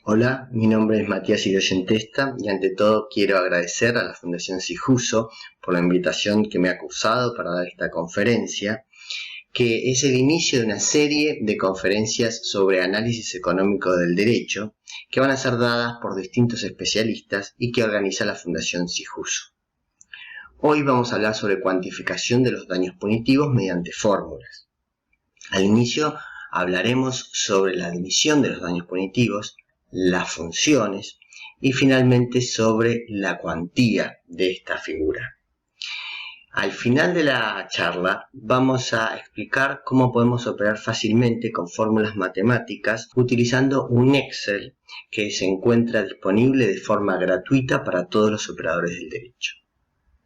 Hola, mi nombre es Matías Irigoyen Testa y ante todo quiero agradecer a la Fundación Sijuso por la invitación que me ha cursado para dar esta conferencia, que es el inicio de una serie de conferencias sobre análisis económico del derecho que van a ser dadas por distintos especialistas y que organiza la Fundación Sijuso. Hoy vamos a hablar sobre cuantificación de los daños punitivos mediante fórmulas. Al inicio hablaremos sobre la división de los daños punitivos, las funciones y finalmente sobre la cuantía de esta figura. Al final de la charla vamos a explicar cómo podemos operar fácilmente con fórmulas matemáticas utilizando un Excel que se encuentra disponible de forma gratuita para todos los operadores del derecho.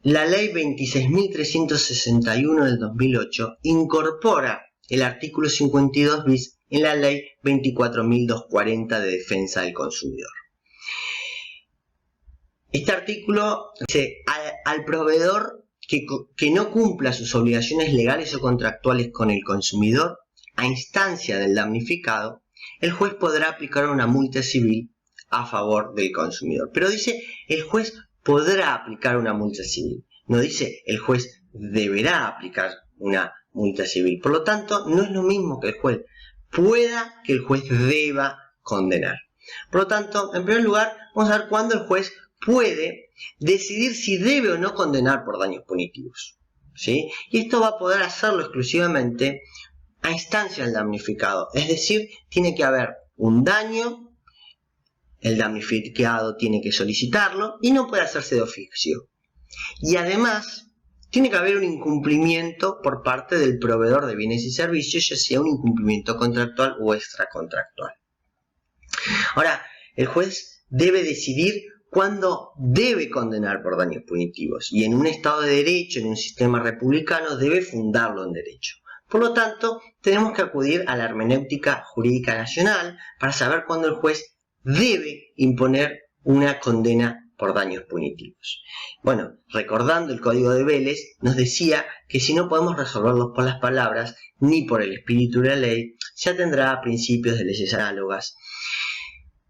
La Ley 26.361 del 2008 incorpora el artículo 52 bis en la Ley 24.240 de Defensa del Consumidor. Este artículo dice al proveedor que no cumpla sus obligaciones legales o contractuales con el consumidor, a instancia del damnificado, el juez podrá aplicar una multa civil a favor del consumidor. Pero dice el juez podrá aplicar una multa civil, no dice el juez deberá aplicar una multa civil. Por lo tanto, no es lo mismo que el juez pueda que el juez deba condenar. Por lo tanto, en primer lugar, vamos a ver cuándo el juez puede decidir si debe o no condenar por daños punitivos, ¿sí? Y esto va a poder hacerlo exclusivamente a instancia del damnificado. Es decir, tiene que haber un daño, el damnificado tiene que solicitarlo y no puede hacerse de oficio. Y además, tiene que haber un incumplimiento por parte del proveedor de bienes y servicios, ya sea un incumplimiento contractual o extracontractual. Ahora, el juez debe decidir cuándo debe condenar por daños punitivos y en un Estado de Derecho, en un sistema republicano, debe fundarlo en derecho. Por lo tanto, tenemos que acudir a la hermenéutica jurídica nacional para saber cuándo el juez debe imponer una condena por daños punitivos. Bueno, recordando el Código de Vélez, nos decía que si no podemos resolverlos por las palabras ni por el espíritu de la ley, se atendrá a principios de leyes análogas.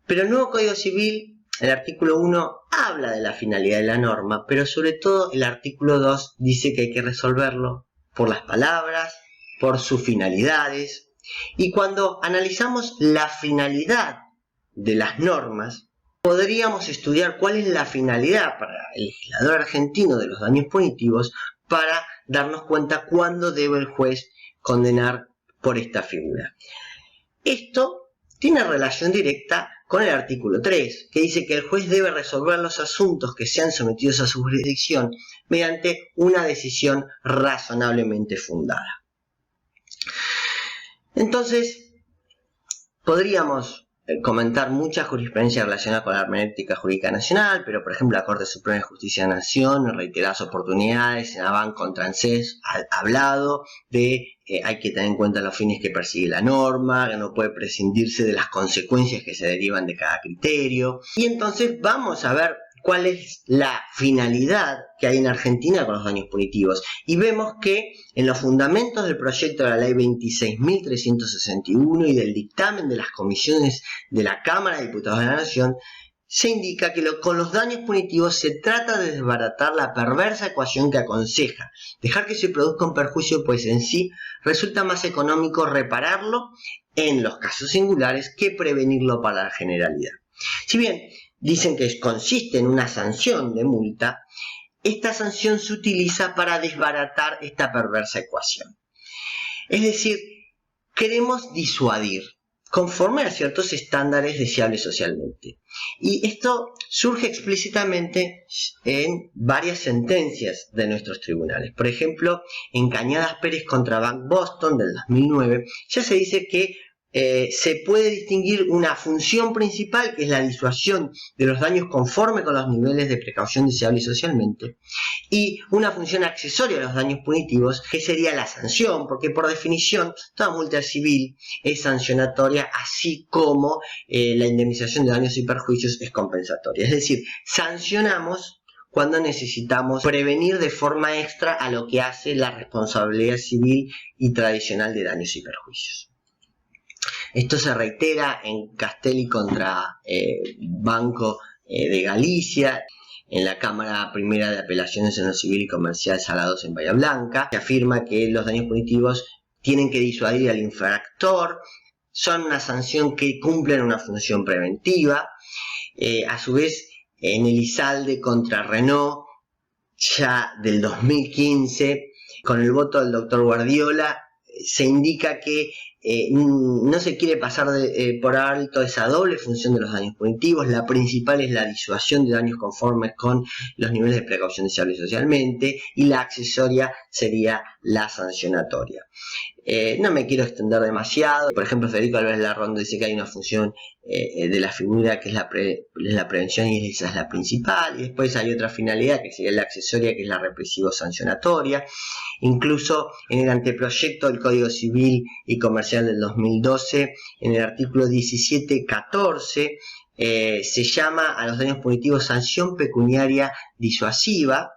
Pero el nuevo Código Civil, el artículo 1, habla de la finalidad de la norma, pero sobre todo el artículo 2 dice que hay que resolverlo por las palabras, por sus finalidades. Y cuando analizamos la finalidad de las normas, podríamos estudiar cuál es la finalidad para el legislador argentino de los daños punitivos para darnos cuenta cuándo debe el juez condenar por esta figura. Esto tiene relación directa con el artículo 3, que dice que el juez debe resolver los asuntos que sean sometidos a su jurisdicción mediante una decisión razonablemente fundada. Entonces, podríamos comentar mucha jurisprudencia relacionada con la hermenéutica jurídica nacional, pero por ejemplo la Corte Suprema de Justicia de la Nación en reiteradas oportunidades, en Avant contra ANSES, ha hablado de hay que tener en cuenta los fines que persigue la norma, que no puede prescindirse de las consecuencias que se derivan de cada criterio. Y entonces vamos a ver cuál es la finalidad que hay en Argentina con los daños punitivos. Y vemos que en los fundamentos del proyecto de la Ley 26.361 y del dictamen de las comisiones de la Cámara de Diputados de la Nación, se indica que con los daños punitivos se trata de desbaratar la perversa ecuación que aconseja dejar que se produzca un perjuicio, pues en sí resulta más económico repararlo en los casos singulares que prevenirlo para la generalidad. Si bien dicen que consiste en una sanción de multa, esta sanción se utiliza para desbaratar esta perversa ecuación. Es decir, queremos disuadir conforme a ciertos estándares deseables socialmente. Y esto surge explícitamente en varias sentencias de nuestros tribunales. Por ejemplo, en Cañadas Pérez contra Bank Boston del 2009, ya se dice que se puede distinguir una función principal, que es la disuasión de los daños conforme con los niveles de precaución deseable socialmente, y una función accesoria a los daños punitivos, que sería la sanción, porque por definición toda multa civil es sancionatoria, así como la indemnización de daños y perjuicios es compensatoria. Es decir, sancionamos cuando necesitamos prevenir de forma extra a lo que hace la responsabilidad civil y tradicional de daños y perjuicios. Esto se reitera en Castelli contra Banco de Galicia, en la Cámara Primera de Apelaciones en lo Civil y Comercial Salados en Bahía Blanca. Se afirma que los daños punitivos tienen que disuadir al infractor, son una sanción que cumplen una función preventiva. A su vez, en Elizalde contra Renault, ya del 2015, con el voto del doctor Guardiola, se indica que no se quiere pasar por alto esa doble función de los daños punitivos. La principal es la disuasión de daños conformes con los niveles de precaución deseables socialmente, y la accesoria sería la sancionatoria. No me quiero extender demasiado. Por ejemplo, Federico Álvarez Larrondo dice que hay una función de la figura que es la prevención, y esa es la principal, y después hay otra finalidad que sería la accesoria, que es la represivo-sancionatoria. Incluso en el anteproyecto del Código Civil y Comercial del 2012, en el artículo 17.14, se llama a los daños punitivos sanción pecuniaria disuasiva,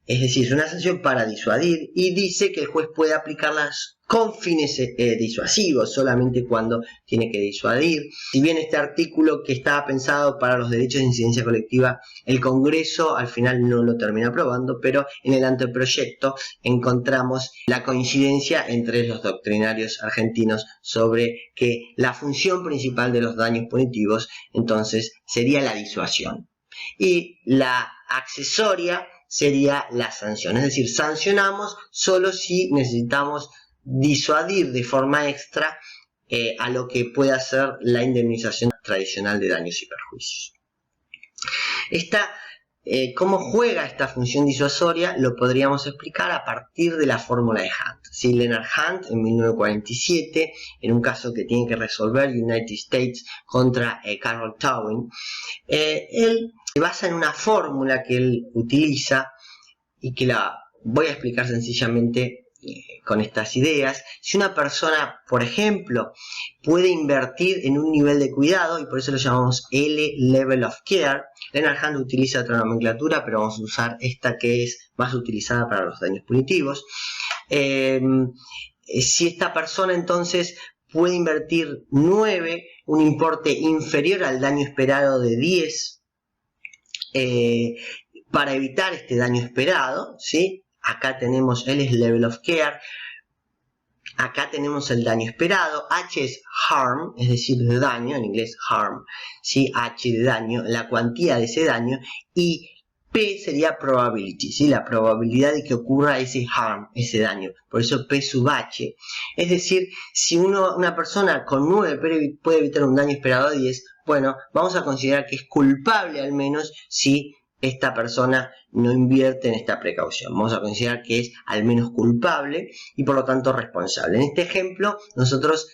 es decir, es una sanción para disuadir, y dice que el juez puede aplicarlas con fines disuasivos, solamente cuando tiene que disuadir. Si bien este artículo, que estaba pensado para los derechos de incidencia colectiva, el Congreso al final no lo termina aprobando, pero en el anteproyecto encontramos la coincidencia entre los doctrinarios argentinos sobre que la función principal de los daños punitivos entonces sería la disuasión, y la accesoria sería la sanción, es decir, sancionamos solo si necesitamos disuadir de forma extra a lo que pueda ser la indemnización tradicional de daños y perjuicios. ¿Cómo juega esta función disuasoria? Lo podríamos explicar a partir de la fórmula de Hunt. ¿Sí? Leonard Hunt, en 1947, en un caso que tiene que resolver United States contra Carroll Towing, él se basa en una fórmula que él utiliza y que la voy a explicar sencillamente con estas ideas. Si una persona, por ejemplo, puede invertir en un nivel de cuidado, y por eso lo llamamos L, Level of Care, Leonard Hunt utiliza otra nomenclatura, pero vamos a usar esta que es más utilizada para los daños punitivos. Si esta persona entonces puede invertir 9, un importe inferior al daño esperado de 10, para evitar este daño esperado, ¿sí? Acá tenemos L es Level of Care, acá tenemos el daño esperado, H es harm, es decir, de daño, en inglés harm, ¿sí? H de daño, la cuantía de ese daño, y P sería probability, ¿sí? La probabilidad de que ocurra ese harm, ese daño, por eso P sub H. Es decir, si una persona con 9 puede evitar un daño esperado de 10, bueno, vamos a considerar que es culpable al menos si esta persona no invierte en esta precaución. Vamos a considerar que es al menos culpable y por lo tanto responsable. En este ejemplo nosotros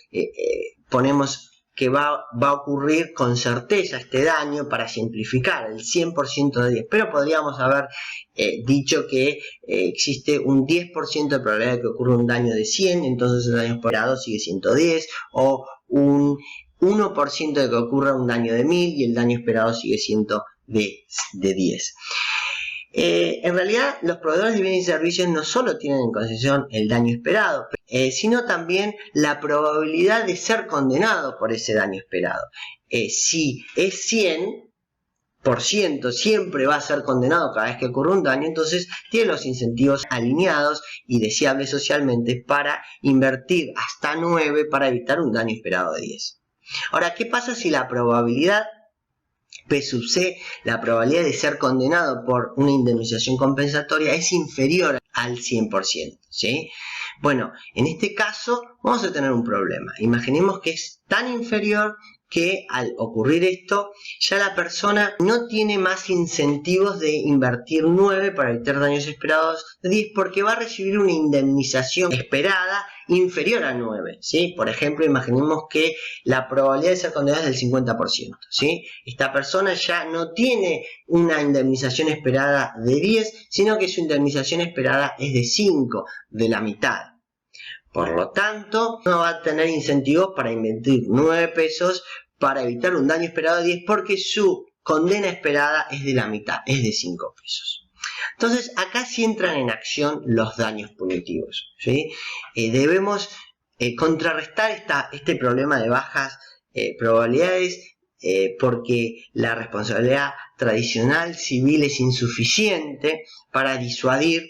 ponemos que va a ocurrir con certeza este daño para simplificar el 100% de 10, pero podríamos haber dicho que existe un 10% de probabilidad de que ocurra un daño de 100, entonces el daño esperado sigue 110, o un 1% de que ocurra un daño de 1000 y el daño esperado sigue siendo de 10. En realidad, los proveedores de bienes y servicios no solo tienen en consideración el daño esperado, sino también la probabilidad de ser condenado por ese daño esperado. Si es 100%, siempre va a ser condenado cada vez que ocurre un daño, entonces tiene los incentivos alineados y deseables socialmente para invertir hasta 9 para evitar un daño esperado de 10. Ahora, ¿qué pasa si la probabilidad P sub C, la probabilidad de ser condenado por una indemnización compensatoria, es inferior al 100%, ¿sí? Bueno, en este caso vamos a tener un problema. Imaginemos que es tan inferior que al ocurrir esto, ya la persona no tiene más incentivos de invertir 9 para evitar daños esperados de 10, porque va a recibir una indemnización esperada inferior a 9, ¿sí? Por ejemplo, imaginemos que la probabilidad de ser condenada es del 50%, ¿sí? Esta persona ya no tiene una indemnización esperada de 10, sino que su indemnización esperada es de 5, de la mitad. Por lo tanto, no va a tener incentivos para invertir 9 pesos para evitar un daño esperado de 10, porque su condena esperada es de la mitad, es de 5 pesos. Entonces, acá sí entran en acción los daños punitivos, ¿sí? Debemos contrarrestar este problema de bajas probabilidades porque la responsabilidad tradicional civil es insuficiente para disuadir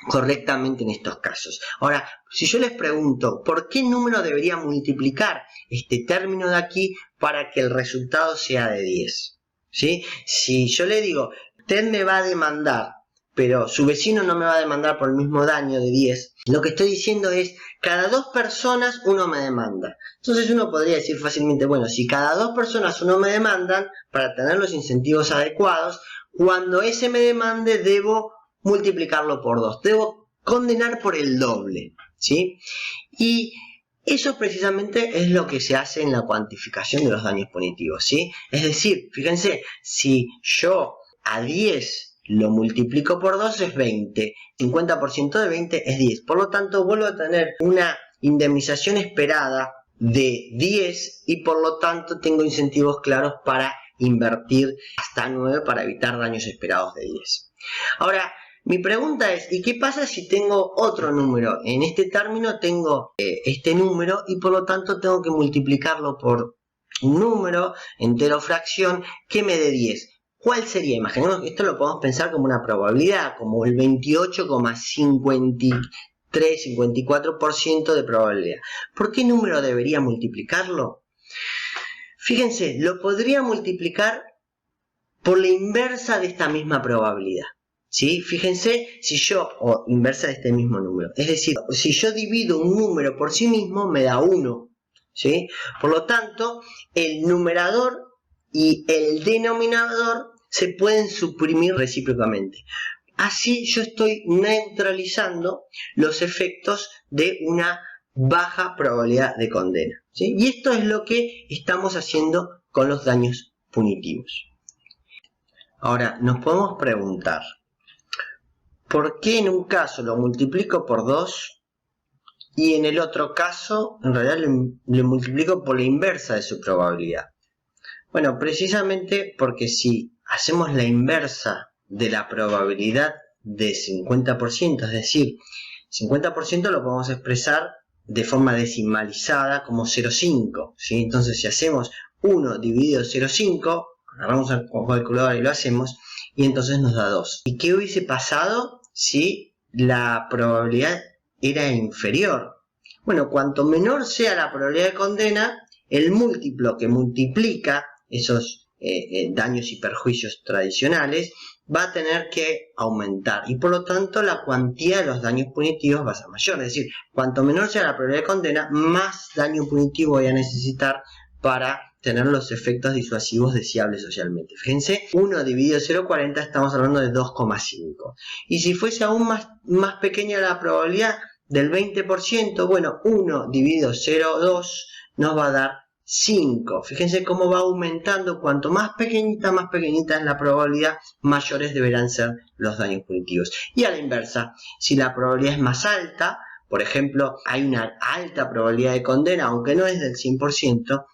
correctamente en estos casos. Ahora, si yo les pregunto, ¿por qué número debería multiplicar este término de aquí para que el resultado sea de 10? ¿Sí? Si yo le digo, usted me va a demandar, pero su vecino no me va a demandar por el mismo daño de 10, lo que estoy diciendo es, cada 2 personas uno me demanda. Entonces uno podría decir fácilmente, bueno, si cada 2 personas uno me demandan, para tener los incentivos adecuados, cuando ese me demande debo multiplicarlo por 2, debo condenar por el doble, ¿sí? Y eso precisamente es lo que se hace en la cuantificación de los daños punitivos, ¿sí? Es decir, fíjense, si yo a 10 lo multiplico por 2 es 20, 50% de 20 es 10, por lo tanto vuelvo a tener una indemnización esperada de 10 y por lo tanto tengo incentivos claros para invertir hasta 9 para evitar daños esperados de 10. Ahora, mi pregunta es, ¿y qué pasa si tengo otro número? En este término tengo este número y por lo tanto tengo que multiplicarlo por un número, entero o fracción, que me dé 10. ¿Cuál sería? Imaginemos que esto lo podemos pensar como una probabilidad, como el 28,53-54% de probabilidad. ¿Por qué número debería multiplicarlo? Fíjense, lo podría multiplicar por la inversa de esta misma probabilidad. ¿Sí? Fíjense, si yo, o inversa de este mismo número, es decir, si yo divido un número por sí mismo, me da 1, ¿sí? Por lo tanto, el numerador y el denominador se pueden suprimir recíprocamente. Así yo estoy neutralizando los efectos de una baja probabilidad de condena, ¿sí? Y esto es lo que estamos haciendo con los daños punitivos. Ahora, nos podemos preguntar, ¿por qué en un caso lo multiplico por 2 y en el otro caso en realidad lo multiplico por la inversa de su probabilidad? Bueno, precisamente porque si hacemos la inversa de la probabilidad de 50%, es decir, 50% lo podemos expresar de forma decimalizada como 0,5, ¿sí? Entonces si hacemos 1 dividido 0,5, agarramos el calculador y lo hacemos, y entonces nos da 2. ¿Y qué hubiese pasado si la probabilidad era inferior? Bueno, cuanto menor sea la probabilidad de condena, el múltiplo que multiplica esos daños y perjuicios tradicionales va a tener que aumentar y por lo tanto la cuantía de los daños punitivos va a ser mayor. Es decir, cuanto menor sea la probabilidad de condena, más daño punitivo voy a necesitar para tener los efectos disuasivos deseables socialmente. Fíjense, 1 dividido 0,40 estamos hablando de 2,5. Y si fuese aún más pequeña la probabilidad del 20%, bueno, 1 dividido 0,2 nos va a dar 5. Fíjense cómo va aumentando. Cuanto más pequeñita es la probabilidad, mayores deberán ser los daños punitivos. Y a la inversa, si la probabilidad es más alta, por ejemplo, hay una alta probabilidad de condena, aunque no es del 100%,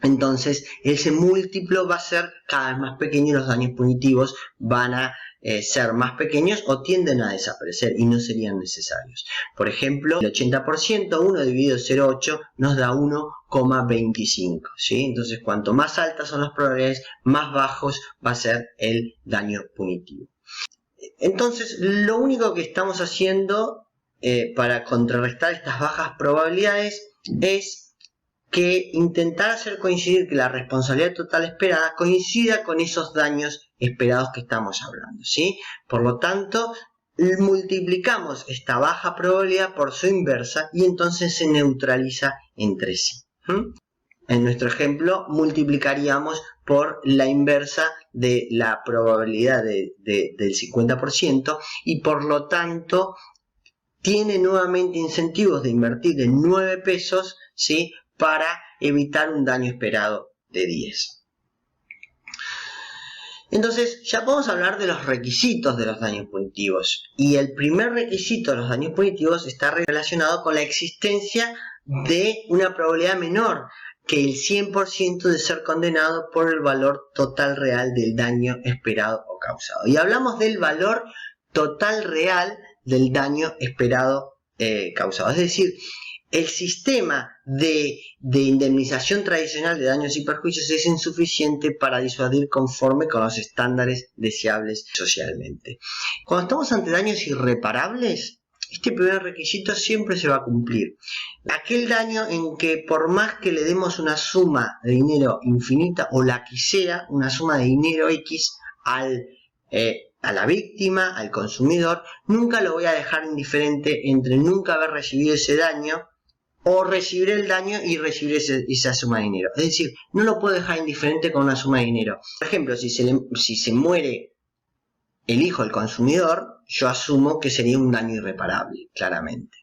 entonces ese múltiplo va a ser cada vez más pequeño y los daños punitivos van a ser más pequeños o tienden a desaparecer y no serían necesarios. Por ejemplo, el 80%, 1 dividido 0,8 nos da 1,25, ¿sí? Entonces cuanto más altas son las probabilidades, más bajos va a ser el daño punitivo. Entonces lo único que estamos haciendo para contrarrestar estas bajas probabilidades es que intentar hacer coincidir que la responsabilidad total esperada coincida con esos daños esperados que estamos hablando, ¿sí? Por lo tanto, multiplicamos esta baja probabilidad por su inversa y entonces se neutraliza entre sí. En nuestro ejemplo, multiplicaríamos por la inversa de la probabilidad del 50% y por lo tanto tiene nuevamente incentivos de invertir en 9 pesos, ¿sí?, para evitar un daño esperado de 10. Entonces, ya podemos hablar de los requisitos de los daños punitivos. Y el primer requisito de los daños punitivos está relacionado con la existencia de una probabilidad menor que el 100% de ser condenado por el valor total real del daño esperado o causado. Y hablamos del valor total real del daño esperado causado. Es decir, el sistema de indemnización tradicional de daños y perjuicios es insuficiente para disuadir conforme con los estándares deseables socialmente. Cuando estamos ante daños irreparables, este primer requisito siempre se va a cumplir. Aquel daño en que por más que le demos una suma de dinero infinita o la que sea, una suma de dinero X a la víctima, al consumidor, nunca lo voy a dejar indiferente entre nunca haber recibido ese daño o recibir el daño y recibir esa suma de dinero. Es decir, no lo puedo dejar indiferente con una suma de dinero. Por ejemplo, si se muere el hijo del consumidor, yo asumo que sería un daño irreparable, claramente.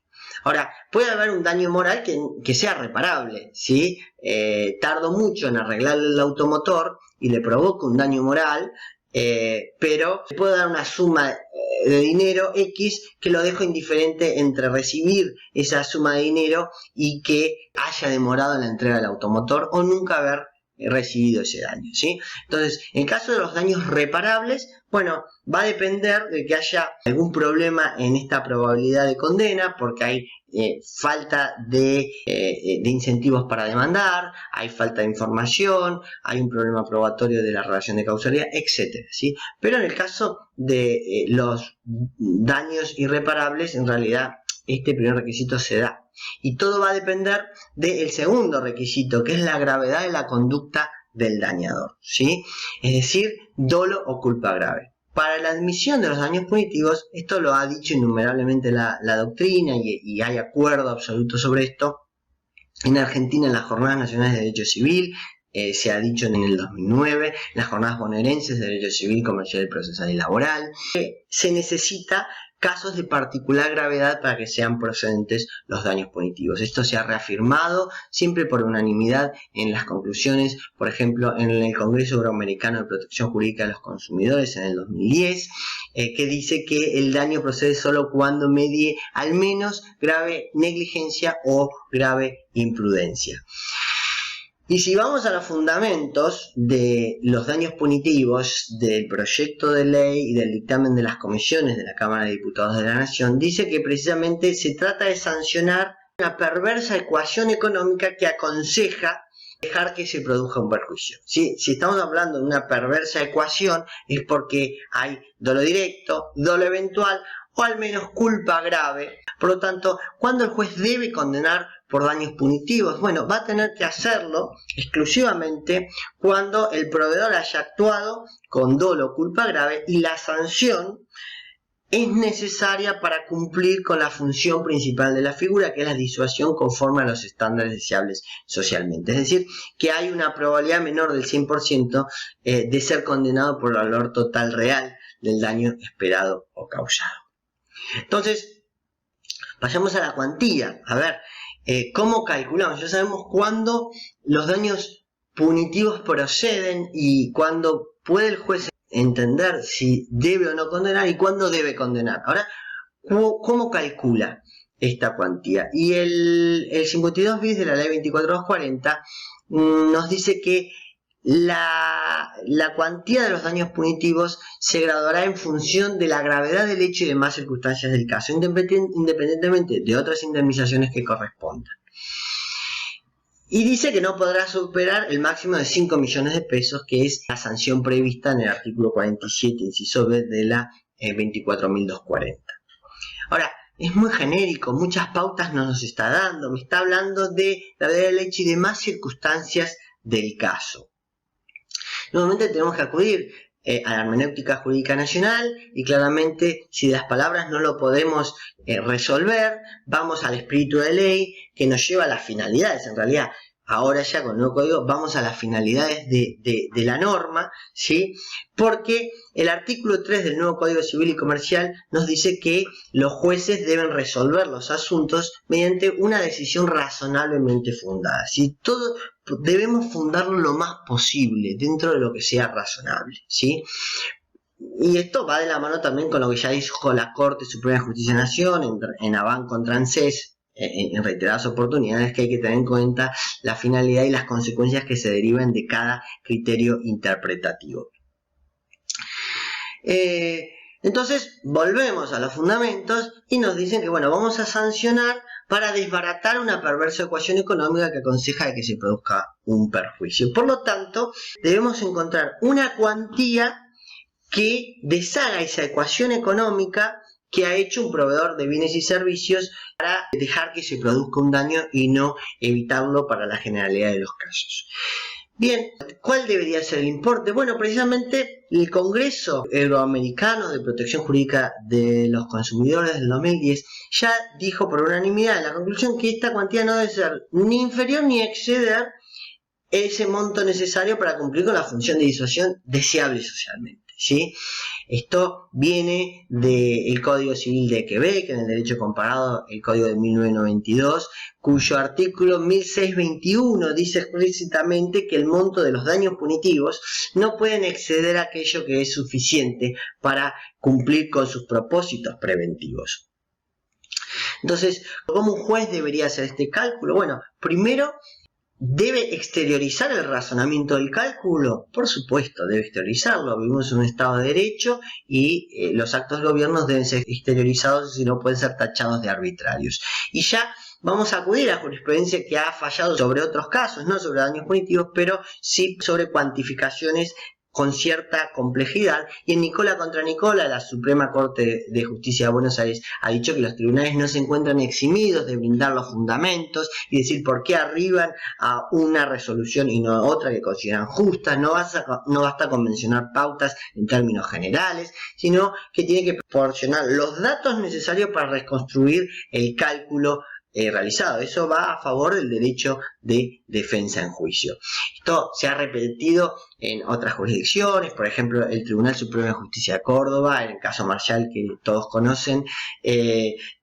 Ahora, puede haber un daño moral que sea reparable, ¿sí? Tardo mucho en arreglar el automotor y le provoco un daño moral, pero puedo dar una suma de dinero X que lo dejo indiferente entre recibir esa suma de dinero y que haya demorado en la entrega del automotor o nunca haber recibido ese daño, ¿sí? Entonces, en caso de los daños reparables, bueno, va a depender de que haya algún problema en esta probabilidad de condena, porque hay falta de incentivos para demandar, hay falta de información, hay un problema probatorio de la relación de causalidad, etcétera, ¿sí? Pero en el caso de los daños irreparables, en realidad este primer requisito se da. Y todo va a depender del segundo requisito, que es la gravedad de la conducta del dañador, ¿sí? Es decir, dolo o culpa grave. Para la admisión de los daños punitivos, esto lo ha dicho innumerablemente la doctrina y hay acuerdo absoluto sobre esto. En Argentina, en las Jornadas Nacionales de Derecho Civil, se ha dicho en el 2009, las Jornadas Bonaerenses de Derecho Civil, Comercial, Procesal y Laboral, se necesita casos de particular gravedad para que sean procedentes los daños punitivos. Esto se ha reafirmado siempre por unanimidad en las conclusiones, por ejemplo, en el Congreso Euroamericano de Protección Jurídica de los Consumidores en el 2010, que dice que el daño procede solo cuando medie al menos grave negligencia o grave imprudencia. Y si vamos a los fundamentos de los daños punitivos del proyecto de ley y del dictamen de las comisiones de la Cámara de Diputados de la Nación, dice que precisamente se trata de sancionar una perversa ecuación económica que aconseja dejar que se produzca un perjuicio. ¿Sí? Si estamos hablando de una perversa ecuación es porque hay dolo directo, dolo eventual o al menos culpa grave. Por lo tanto, ¿cuándo el juez debe condenar por daños punitivos? Bueno, va a tener que hacerlo exclusivamente cuando el proveedor haya actuado con dolo o culpa grave y la sanción es necesaria para cumplir con la función principal de la figura, que es la disuasión conforme a los estándares deseables socialmente. Es decir, que hay una probabilidad menor del 100% de ser condenado por el valor total real del daño esperado o causado. Entonces, pasamos a la cuantía. A ver, ¿cómo calculamos? Ya sabemos cuándo los daños punitivos proceden y cuándo puede el juez entender si debe o no condenar y cuándo debe condenar. Ahora, ¿cómo calcula esta cuantía? Y el 52 bis de la ley 24240 nos dice que la cuantía de los daños punitivos se graduará en función de la gravedad del hecho y demás circunstancias del caso, independientemente de otras indemnizaciones que correspondan. Y dice que no podrá superar el máximo de 5 millones de pesos, que es la sanción prevista en el artículo 47, inciso B de la 24.240. Ahora, es muy genérico, muchas pautas no nos está dando, me está hablando de gravedad del hecho y demás circunstancias del caso. Nuevamente tenemos que acudir a la hermenéutica jurídica nacional y claramente si las palabras no lo podemos resolver, vamos al espíritu de ley que nos lleva a las finalidades. En realidad, ahora ya con el nuevo código vamos a las finalidades de la norma, ¿sí? Porque el artículo 3 del nuevo Código Civil y Comercial nos dice que los jueces deben resolver los asuntos mediante una decisión razonablemente fundada. ¿Sí? Todo debemos fundarlo lo más posible dentro de lo que sea razonable, ¿sí? Y esto va de la mano también con lo que ya dijo la Corte Suprema de Justicia de la Nación en Avant contra ANSES, en reiteradas oportunidades, que hay que tener en cuenta la finalidad y las consecuencias que se derivan de cada criterio interpretativo. Entonces volvemos a los fundamentos y nos dicen que bueno, vamos a sancionar para desbaratar una perversa ecuación económica que aconseja de que se produzca un perjuicio. Por lo tanto, debemos encontrar una cuantía que deshaga esa ecuación económica que ha hecho un proveedor de bienes y servicios para dejar que se produzca un daño y no evitarlo para la generalidad de los casos. Bien, ¿cuál debería ser el importe? Bueno, precisamente el Congreso Euroamericano de Protección Jurídica de los Consumidores del 2010 ya dijo por unanimidad en la conclusión que esta cuantía no debe ser ni inferior ni exceder ese monto necesario para cumplir con la función de disuasión deseable socialmente, ¿sí? Esto viene del Código Civil de Quebec, en el derecho comparado, el Código de 1992, cuyo artículo 1621 dice explícitamente que el monto de los daños punitivos no pueden exceder aquello que es suficiente para cumplir con sus propósitos preventivos. Entonces, ¿cómo un juez debería hacer este cálculo? Bueno, primero, ¿debe exteriorizar el razonamiento del cálculo? Por supuesto, debe exteriorizarlo. Vivimos en un Estado de Derecho y los actos de gobierno deben ser exteriorizados y no pueden ser tachados de arbitrarios. Y ya vamos a acudir a jurisprudencia que ha fallado sobre otros casos, no sobre daños punitivos, pero sí sobre cuantificaciones con cierta complejidad, y en Nicola contra Nicola, la Suprema Corte de Justicia de Buenos Aires ha dicho que los tribunales no se encuentran eximidos de brindar los fundamentos y decir por qué arriban a una resolución y no a otra que consideran justa. No basta con mencionar pautas en términos generales, sino que tiene que proporcionar los datos necesarios para reconstruir el cálculo realizado. Eso va a favor del derecho de defensa en juicio. Esto se ha repetido en otras jurisdicciones, por ejemplo, el Tribunal Supremo de Justicia de Córdoba, en el caso Marshall que todos conocen,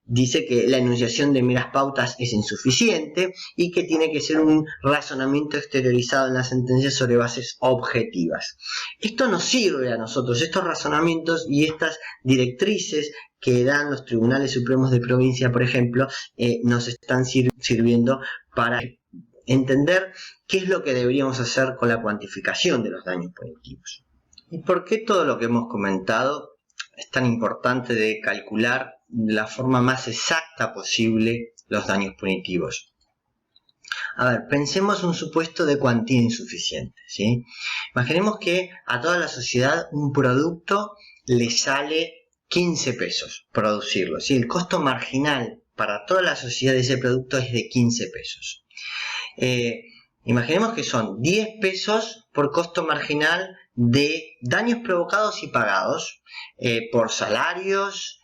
dice que la enunciación de meras pautas es insuficiente y que tiene que ser un razonamiento exteriorizado en la sentencia sobre bases objetivas. Esto nos sirve a nosotros, estos razonamientos y estas directrices que dan los tribunales supremos de provincia, por ejemplo, nos están sirviendo para entender qué es lo que deberíamos hacer con la cuantificación de los daños punitivos. ¿Y por qué todo lo que hemos comentado es tan importante de calcular de la forma más exacta posible los daños punitivos? A ver, pensemos un supuesto de cuantía insuficiente, ¿sí? Imaginemos que a toda la sociedad un producto le sale 15 pesos producirlo, ¿sí? El costo marginal para toda la sociedad de ese producto es de 15 pesos. Imaginemos que son 10 pesos por costo marginal de daños provocados y pagados por salarios,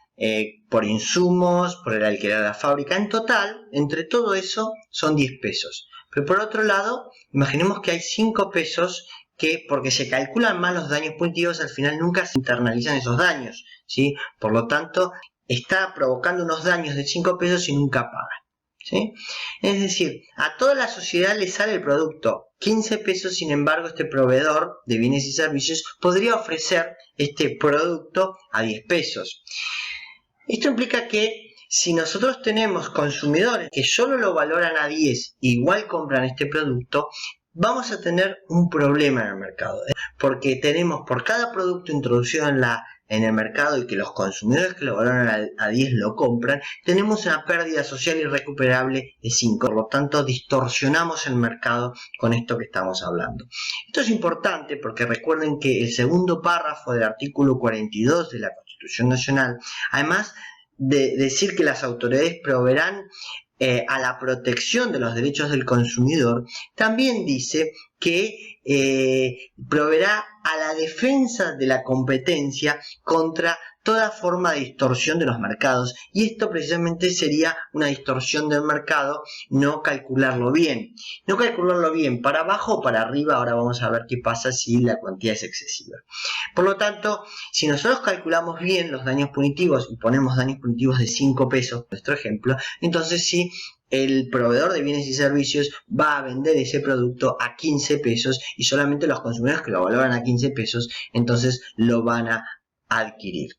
por insumos, por el alquiler de la fábrica. En total, entre todo eso, son 10 pesos. Pero por otro lado, imaginemos que hay 5 pesos que, porque se calculan mal los daños punitivos, al final nunca se internalizan esos daños, ¿sí? Por lo tanto, está provocando unos daños de 5 pesos y nunca paga, ¿sí? Es decir, a toda la sociedad le sale el producto 15 pesos, sin embargo, este proveedor de bienes y servicios podría ofrecer este producto a 10 pesos. Esto implica que si nosotros tenemos consumidores que solo lo valoran a 10 e igual compran este producto, vamos a tener un problema en el mercado, porque tenemos por cada producto introducido en el mercado y que los consumidores que lo valoran a 10 lo compran, tenemos una pérdida social irrecuperable de 5. Por lo tanto, distorsionamos el mercado con esto que estamos hablando. Esto es importante porque recuerden que el segundo párrafo del artículo 42 de la Constitución Nacional, además de decir que las autoridades proveerán a la protección de los derechos del consumidor, también dice que proveerá a la defensa de la competencia contra toda forma de distorsión de los mercados, y esto precisamente sería una distorsión del mercado, no calcularlo bien. No calcularlo bien para abajo o para arriba. Ahora vamos a ver qué pasa si la cuantía es excesiva. Por lo tanto, si nosotros calculamos bien los daños punitivos y ponemos daños punitivos de 5 pesos, nuestro ejemplo, entonces sí, el proveedor de bienes y servicios va a vender ese producto a 15 pesos y solamente los consumidores que lo valoran a 15 pesos, entonces lo van a adquirir.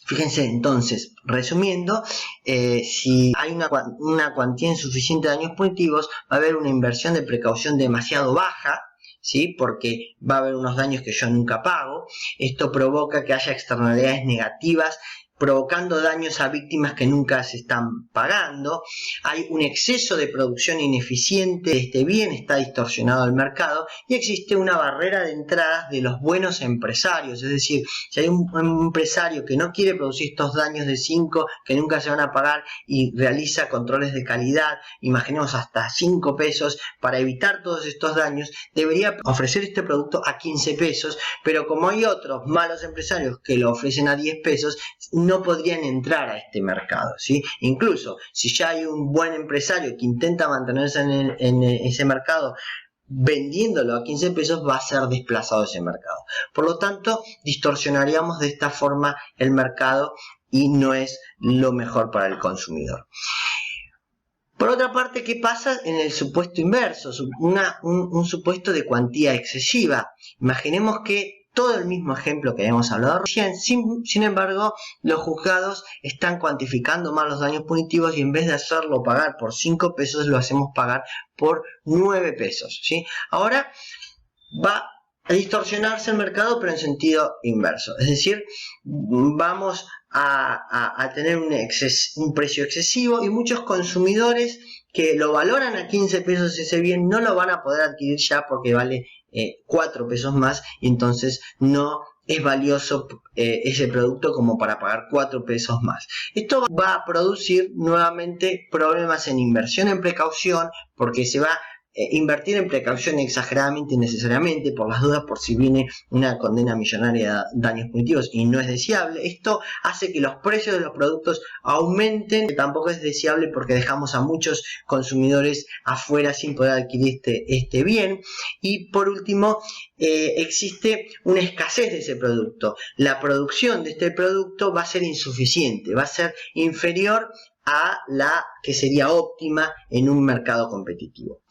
Fíjense entonces, resumiendo, si hay una cuantía insuficiente de daños punitivos, va a haber una inversión de precaución demasiado baja, ¿sí? Porque va a haber unos daños que yo nunca pago. Esto provoca que haya externalidades negativas provocando daños a víctimas que nunca se están pagando. Hay un exceso de producción ineficiente de este bien, está distorsionado el mercado y existe una barrera de entradas de los buenos empresarios. Es decir, si hay un empresario que no quiere producir estos daños de 5 que nunca se van a pagar y realiza controles de calidad, imaginemos hasta 5 pesos, para evitar todos estos daños, debería ofrecer este producto a 15 pesos, pero como hay otros malos empresarios que lo ofrecen a 10 pesos, no podrían entrar a este mercado, ¿sí? Incluso si ya hay un buen empresario que intenta mantenerse en ese mercado vendiéndolo a 15 pesos, va a ser desplazado ese mercado. Por lo tanto, distorsionaríamos de esta forma el mercado y no es lo mejor para el consumidor. Por otra parte, ¿qué pasa en el supuesto inverso? Un supuesto de cuantía excesiva. Imaginemos que todo el mismo ejemplo que habíamos hablado recién, sin embargo, los juzgados están cuantificando mal los daños punitivos y en vez de hacerlo pagar por 5 pesos, lo hacemos pagar por 9 pesos, ¿sí? Ahora va a distorsionarse el mercado, pero en sentido inverso. Es decir, vamos a tener un precio excesivo y muchos consumidores que lo valoran a 15 pesos ese bien no lo van a poder adquirir ya porque vale 4 pesos más y entonces no es valioso ese producto como para pagar 4 pesos más. Esto va a producir nuevamente problemas en inversión en precaución, porque se va invertir en precaución exageradamente y necesariamente por las dudas, por si viene una condena millonaria de daños punitivos y no es deseable. Esto hace que los precios de los productos aumenten, que tampoco es deseable porque dejamos a muchos consumidores afuera sin poder adquirir este bien. Y por último, existe una escasez de ese producto. La producción de este producto va a ser insuficiente, va a ser inferior a la que sería óptima en un mercado competitivo.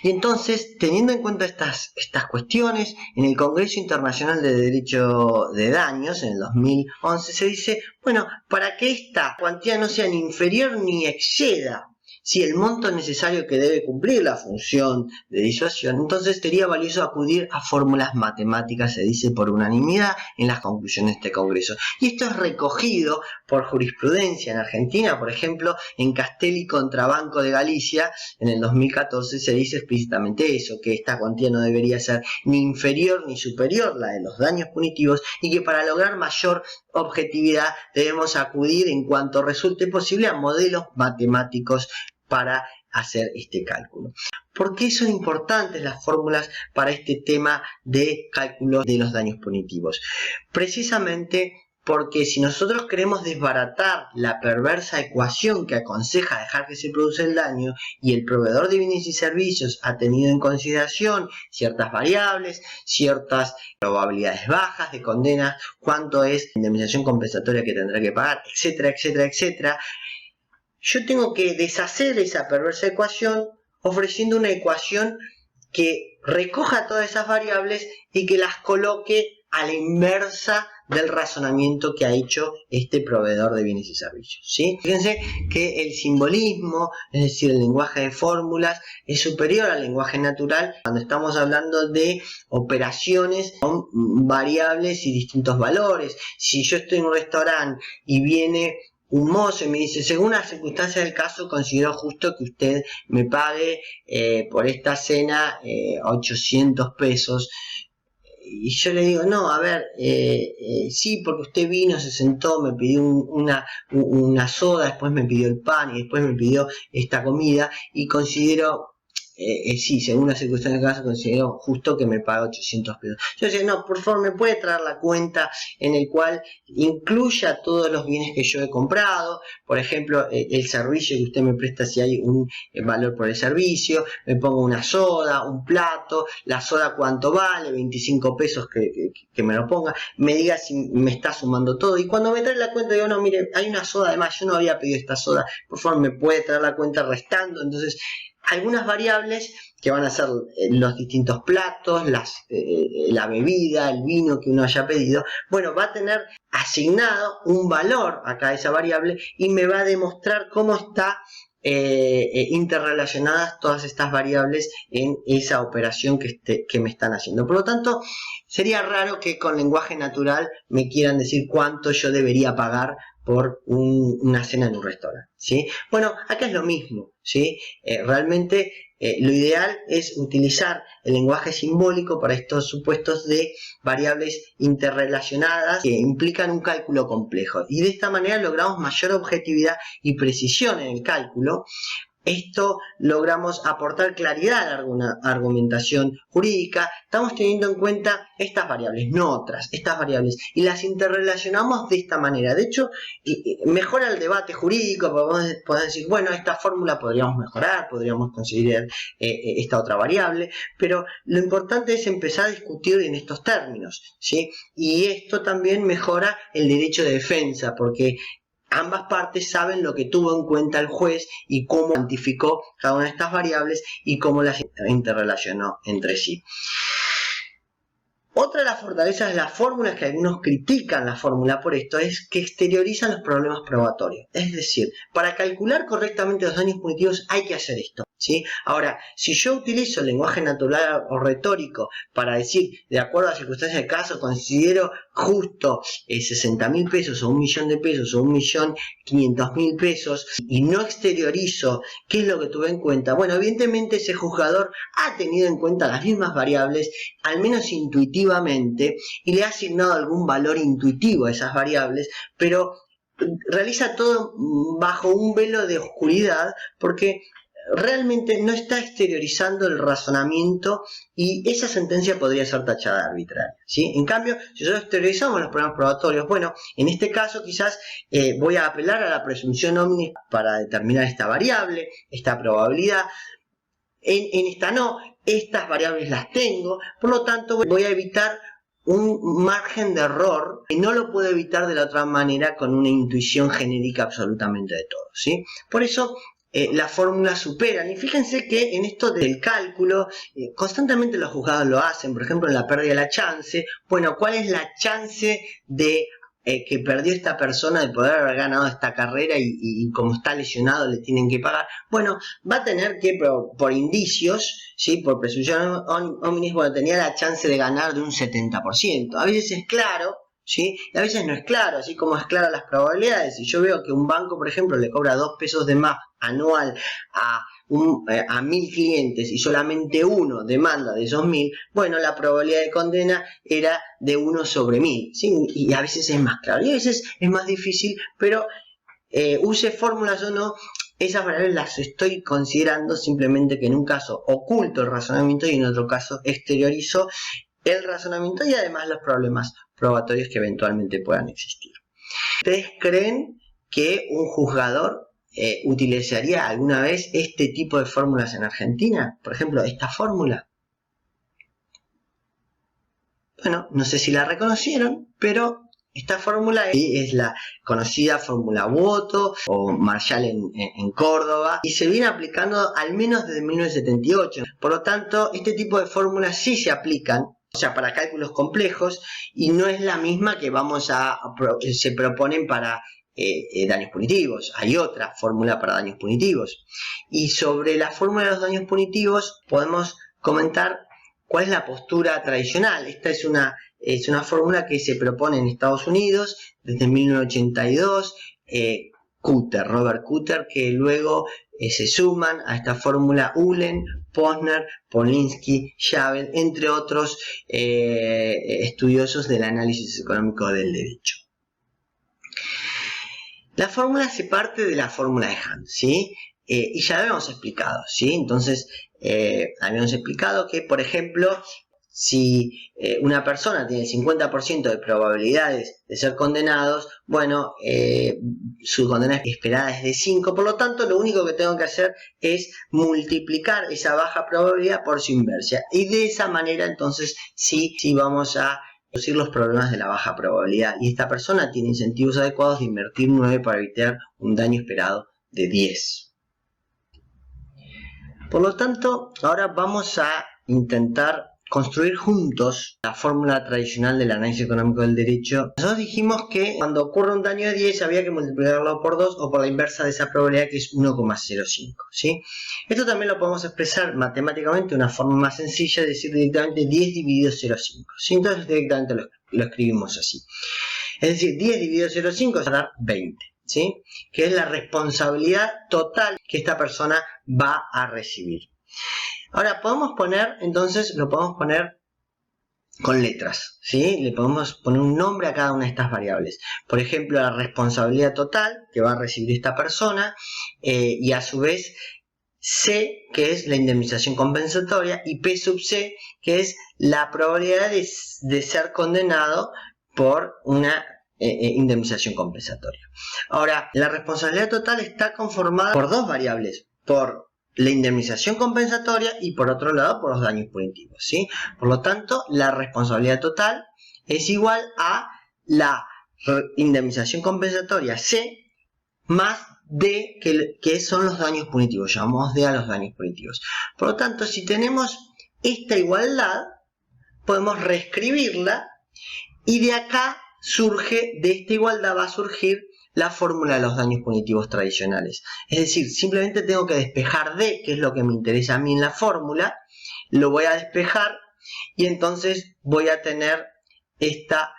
Y entonces, teniendo en cuenta estas cuestiones, en el Congreso Internacional de Derecho de Daños, en el 2011, se dice, bueno, para que esta cuantía no sea ni inferior ni exceda si el monto necesario que debe cumplir la función de disuasión, entonces sería valioso acudir a fórmulas matemáticas, se dice por unanimidad en las conclusiones de este Congreso. Y esto es recogido por jurisprudencia en Argentina, por ejemplo, en Castelli contra Banco de Galicia, en el 2014 se dice explícitamente eso, que esta cuantía no debería ser ni inferior ni superior la de los daños punitivos y que para lograr mayor objetividad debemos acudir en cuanto resulte posible a modelos matemáticos para hacer este cálculo. ¿Por qué son importantes las fórmulas para este tema de cálculo de los daños punitivos? Precisamente porque si nosotros queremos desbaratar la perversa ecuación que aconseja dejar que se produzca el daño y el proveedor de bienes y servicios ha tenido en consideración ciertas variables, ciertas probabilidades bajas de condena, cuánto es la indemnización compensatoria que tendrá que pagar, etcétera, etcétera, etcétera, yo tengo que deshacer esa perversa ecuación ofreciendo una ecuación que recoja todas esas variables y que las coloque a la inversa del razonamiento que ha hecho este proveedor de bienes y servicios, ¿sí? Fíjense que el simbolismo, es decir, el lenguaje de fórmulas, es superior al lenguaje natural cuando estamos hablando de operaciones con variables y distintos valores. Si yo estoy en un restaurante y viene un mozo y me dice, según las circunstancias del caso, considero justo que usted me pague por esta cena 800 pesos. Y yo le digo, no, a ver, sí, porque usted vino, se sentó, me pidió una soda, después me pidió el pan y después me pidió esta comida y considero... sí, según las circunstancias del caso, considero justo que me pague 800 pesos. Yo decía, no, por favor, ¿me puede traer la cuenta en el cual incluya todos los bienes que yo he comprado? Por ejemplo, el servicio que usted me presta, si hay un valor por el servicio, me pongo una soda, un plato, la soda cuánto vale, 25 pesos que me lo ponga, me diga si me está sumando todo. Y cuando me trae la cuenta, digo, no, mire, hay una soda, además, yo no había pedido esta soda, por favor, ¿me puede traer la cuenta restando? Entonces, algunas variables que van a ser los distintos platos, la bebida, el vino que uno haya pedido, bueno, va a tener asignado un valor acá a esa variable y me va a demostrar cómo está interrelacionadas todas estas variables en esa operación que me están haciendo. Por lo tanto, sería raro que con lenguaje natural me quieran decir cuánto yo debería pagar por una cena en un restaurante, ¿sí? Bueno, acá es lo mismo, ¿sí? Realmente lo ideal es utilizar el lenguaje simbólico para estos supuestos de variables interrelacionadas que implican un cálculo complejo, y de esta manera logramos mayor objetividad y precisión en el cálculo. Esto logramos aportar claridad a la argumentación jurídica. Estamos teniendo en cuenta estas variables, no otras, estas variables, y las interrelacionamos de esta manera. De hecho, mejora el debate jurídico, podemos decir, bueno, esta fórmula podríamos mejorar, podríamos considerar esta otra variable, pero lo importante es empezar a discutir en estos términos, ¿sí? Y esto también mejora el derecho de defensa, porque ambas partes saben lo que tuvo en cuenta el juez y cómo cuantificó cada una de estas variables y cómo las interrelacionó entre sí. Otra de las fortalezas de las fórmulas, que algunos critican la fórmula por esto, es que exteriorizan los problemas probatorios. Es decir, para calcular correctamente los daños punitivos hay que hacer esto, ¿sí? Ahora, si yo utilizo el lenguaje natural o retórico para decir, de acuerdo a las circunstancias del caso, considero justo 60.000 pesos o 1.000.000 de pesos o 1.500.000 pesos, y no exteriorizo qué es lo que tuve en cuenta, bueno, evidentemente ese juzgador ha tenido en cuenta las mismas variables, al menos intuitivamente, y le ha asignado algún valor intuitivo a esas variables, pero realiza todo bajo un velo de oscuridad, porque realmente no está exteriorizando el razonamiento, y esa sentencia podría ser tachada de arbitraria, ¿sí? En cambio, si nosotros exteriorizamos los problemas probatorios, bueno, en este caso quizás voy a apelar a la presunción omnis para determinar esta variable, esta probabilidad. En esta no, estas variables las tengo, por lo tanto voy a evitar un margen de error que no lo puedo evitar de la otra manera con una intuición genérica absolutamente de todo, ¿sí? Por eso las fórmulas superan, y fíjense que en esto del cálculo constantemente los juzgados lo hacen. Por ejemplo, en la pérdida de la chance, bueno, ¿cuál es la chance de que perdió esta persona de poder haber ganado esta carrera, y como está lesionado le tienen que pagar? Bueno, va a tener que, por indicios, ¿sí? Por presunción omnis, bueno, tenía la chance de ganar de un 70%. A veces es claro, ¿sí? Y a veces no es claro, así como es claro las probabilidades. Si yo veo que un banco, por ejemplo, le cobra 2 pesos de más anual a 1.000 clientes y solamente uno demanda de esos 1.000, bueno, la probabilidad de condena era de 1 sobre 1.000, ¿sí? Y a veces es más claro y a veces es más difícil, pero use fórmulas o no, esas variables las estoy considerando, simplemente que en un caso oculto el razonamiento y en otro caso exteriorizo el razonamiento y además los problemas probatorios que eventualmente puedan existir. ¿Ustedes creen que un juzgador utilizaría alguna vez este tipo de fórmulas en Argentina? Por ejemplo, esta fórmula. Bueno, no sé si la reconocieron, pero esta fórmula es la conocida fórmula Woto o Marshall en Córdoba, y se viene aplicando al menos desde 1978. Por lo tanto, este tipo de fórmulas sí se aplican, o sea, para cálculos complejos, y no es la misma que se proponen para daños punitivos. Hay otra fórmula para daños punitivos. Y sobre la fórmula de los daños punitivos podemos comentar cuál es la postura tradicional. Esta es una fórmula que se propone en Estados Unidos desde 1982. Robert Cutter, que luego se suman a esta fórmula Ulen, Posner, Polinsky, Schavel, entre otros estudiosos del análisis económico del derecho. La fórmula se parte de la fórmula de Hunt, ¿sí? Y ya lo habíamos explicado, ¿sí? Entonces, habíamos explicado que, por ejemplo, si una persona tiene 50% de probabilidades de ser condenados, bueno, su condena esperada es de 5, por lo tanto, lo único que tengo que hacer es multiplicar esa baja probabilidad por su inversa. Y de esa manera, entonces, sí vamos a reducir los problemas de la baja probabilidad, y esta persona tiene incentivos adecuados de invertir 9 para evitar un daño esperado de 10. Por lo tanto, ahora vamos a intentar construir juntos la fórmula tradicional del análisis económico del derecho. Nosotros dijimos que cuando ocurre un daño de 10 había que multiplicarlo por 2 o por la inversa de esa probabilidad, que es 1,05, ¿sí? Esto también lo podemos expresar matemáticamente de una forma más sencilla, decir directamente 10 dividido 0,5, ¿sí? Entonces directamente lo escribimos así. Es decir, 10 dividido 0,5 va a dar 20, ¿sí? Que es la responsabilidad total que esta persona va a recibir. Ahora, podemos poner, entonces, lo podemos poner con letras, ¿sí? Le podemos poner un nombre a cada una de estas variables. Por ejemplo, la responsabilidad total que va a recibir esta persona y a su vez C, que es la indemnización compensatoria, y P sub C, que es la probabilidad de ser condenado por una indemnización compensatoria. Ahora, la responsabilidad total está conformada por dos variables, por la indemnización compensatoria y por otro lado por los daños punitivos, ¿sí? Por lo tanto, la responsabilidad total es igual a la indemnización compensatoria C más D, que son los daños punitivos. Llamamos D a los daños punitivos. Por lo tanto, si tenemos esta igualdad, podemos reescribirla y de acá surge, de esta igualdad va a surgir la fórmula de los daños punitivos tradicionales. Es decir, simplemente tengo que despejar D, que es lo que me interesa a mí en la fórmula, lo voy a despejar y entonces voy a tener esta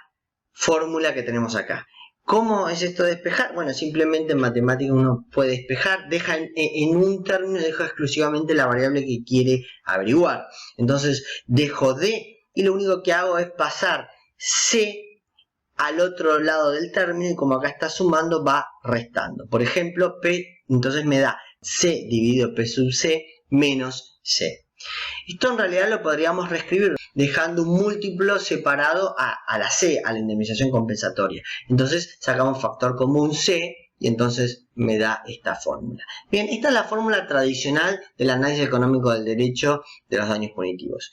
fórmula que tenemos acá. ¿Cómo es esto de despejar? Bueno, simplemente en matemática uno puede despejar, deja en un término, deja exclusivamente la variable que quiere averiguar. Entonces dejo D y lo único que hago es pasar C al otro lado del término y como acá está sumando va restando. Por ejemplo, P entonces me da C dividido P sub C menos C. Esto en realidad lo podríamos reescribir dejando un múltiplo separado a la C, a la indemnización compensatoria. Entonces sacamos factor común C y entonces me da esta fórmula. Bien, esta es la fórmula tradicional del análisis económico del derecho de los daños punitivos.